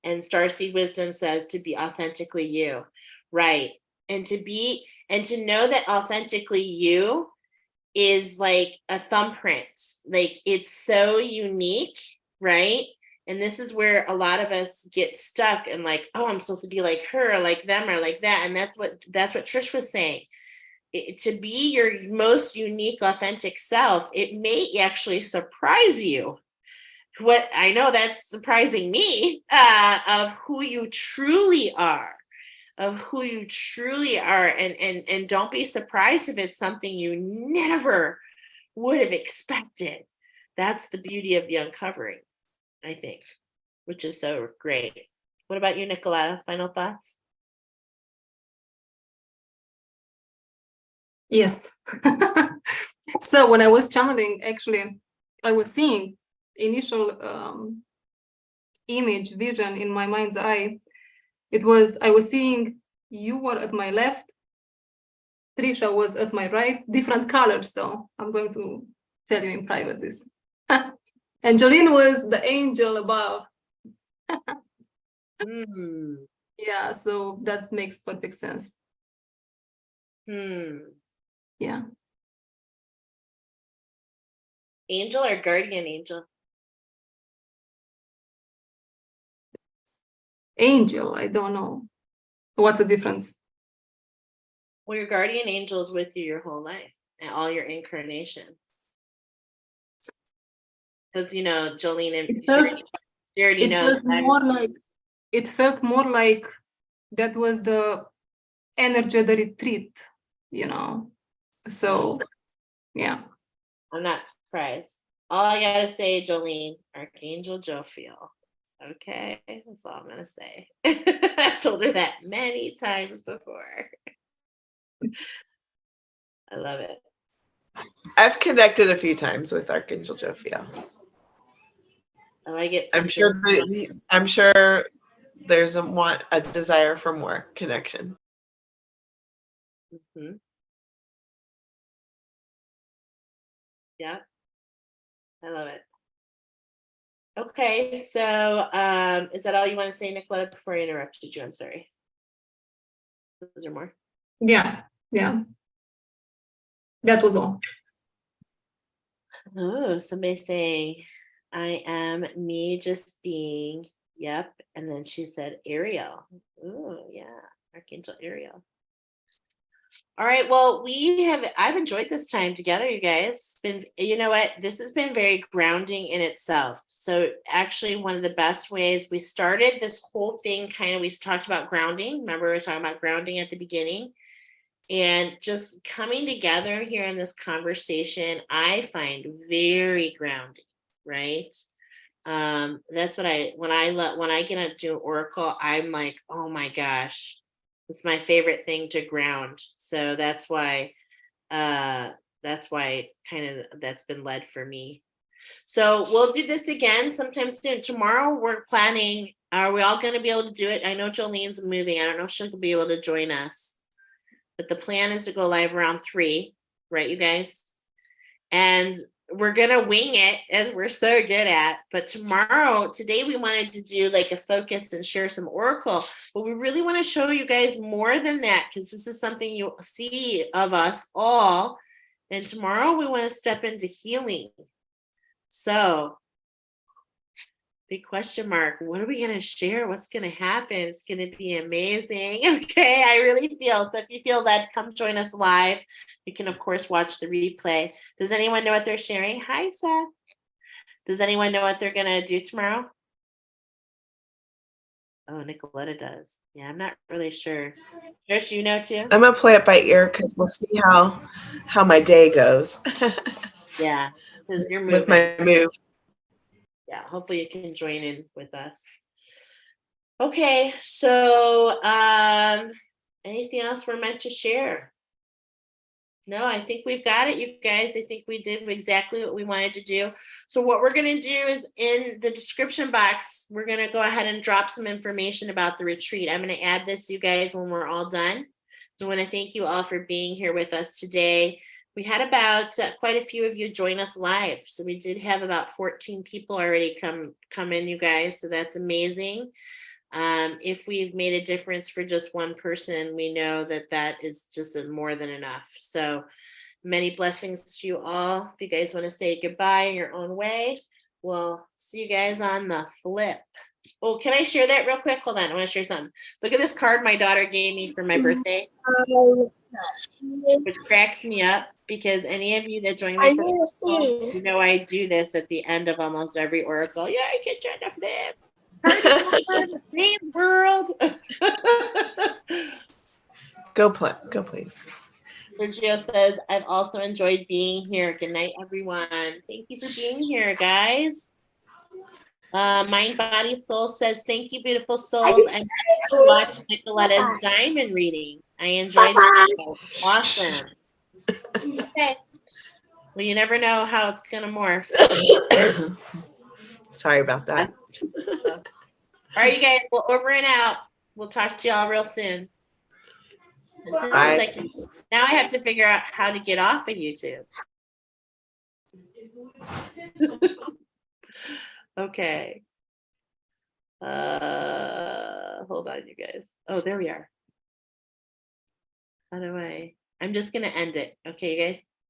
And Starseed Wisdom says to be authentically you. Right. And to know that authentically you is like a thumbprint. Like, it's so unique, right? And this is where a lot of us get stuck and like, oh, I'm supposed to be like her, or like them, or like that. And that's what Trish was saying. To be your most unique, authentic self, it may actually surprise you. What I know that's surprising me, of who you truly are, and don't be surprised if it's something you never would have expected. That's the beauty of the uncovering, I think, which is so great. What about you, Nicoletta? Final thoughts? Yes. So when I was channeling, actually, I was seeing initial image, vision in my mind's eye. I was seeing you were at my left, Trisha was at my right, different colors though. I'm going to tell you in private this. And Jolene was the angel above. Yeah, so that makes perfect sense. Yeah. Angel or guardian angel? Angel, I don't know. What's the difference? Well, your guardian angel is with you your whole life and all your incarnations. Because, Jolene and she already knows. It felt more like that was the energy of the retreat, So, yeah. I'm not surprised. All I gotta say, Jolene, Archangel Jophiel. Okay, that's all I'm gonna say. I've told her that many times before. I love it. I've connected a few times with Archangel Jophiel. Oh, I get. I'm sure there's a desire for more connection. Mm-hmm. Yeah, I love it. Okay, so is that all you want to say, Nicoletta, before I interrupted you? I'm sorry. Was there more? Yeah. That was all. Oh, somebody's saying, I am me just being, yep. And then she said Ariel. Oh, yeah, Archangel Ariel. All right. Well, I've enjoyed this time together, you guys. It's been, you know what? This has been very grounding in itself. So actually one of the best ways we started this whole thing, we talked about grounding. Remember, we were talking about grounding at the beginning, and just coming together here in this conversation, I find very grounding, right? That's what when I get to do Oracle, I'm like, oh my gosh, it's my favorite thing to ground. So uh that's why that's been led for me. So we'll do this again sometime soon. Tomorrow we're planning, are we all going to be able to do it? I know Jolene's moving. I don't know if she'll be able to join us, but the plan is to go live around 3, right, you guys? And we're going to wing it, as we're so good at. But today we wanted to do like a focus and share some Oracle, but we really want to show you guys more than that, because this is something you'll see of us all. And tomorrow we want to step into healing. So big question mark. What are we going to share? What's going to happen? It's going to be amazing. Okay. I really feel. So if you feel that, come join us live. You can, of course, watch the replay. Does anyone know what they're sharing? Hi, Seth. Does anyone know what they're going to do tomorrow? Oh, Nicoletta does. Yeah, I'm not really sure. Trish, you know too? I'm gonna play it by ear because we'll see how my day goes. Yeah, because you're moving. With my move. Yeah, hopefully you can join in with us. Okay, so anything else we're meant to share? No, I think we've got it, you guys. I think we did exactly what we wanted to do. So what we're going to do is, in the description box, we're going to go ahead and drop some information about the retreat. I'm going to add this, you guys, when we're all done. I want to thank you all for being here with us today. We had about quite a few of you join us live. So we did have about 14 people already come in, you guys. So that's amazing. If we've made a difference for just one person, we know that that is just more than enough. So many blessings to you all. If you guys want to say goodbye in your own way, we'll see you guys on the flip. Oh, can I share that real quick? Hold on. I want to share something. Look at this card my daughter gave me for my birthday, which cracks me up, because any of you that join me for Oracle, you know I do this at the end of almost every Oracle. Yeah, I can turn the flip. Party world. Go please. Sergio says, I've also enjoyed being here. Good night, everyone. Thank you for being here, guys. Mind, Body, Soul says, thank you, beautiful souls. I watched Nicoletta's diamond reading. I enjoyed it. Awesome. Okay. Well, you never know how it's going to morph. Sorry about that. All right, you guys. Well, over and out. We'll talk to y'all real soon. As soon as I can. Now I have to figure out how to get off of YouTube. Okay. Hold on, you guys. Oh, there we are. How do I'm just going to end it. Okay, you guys.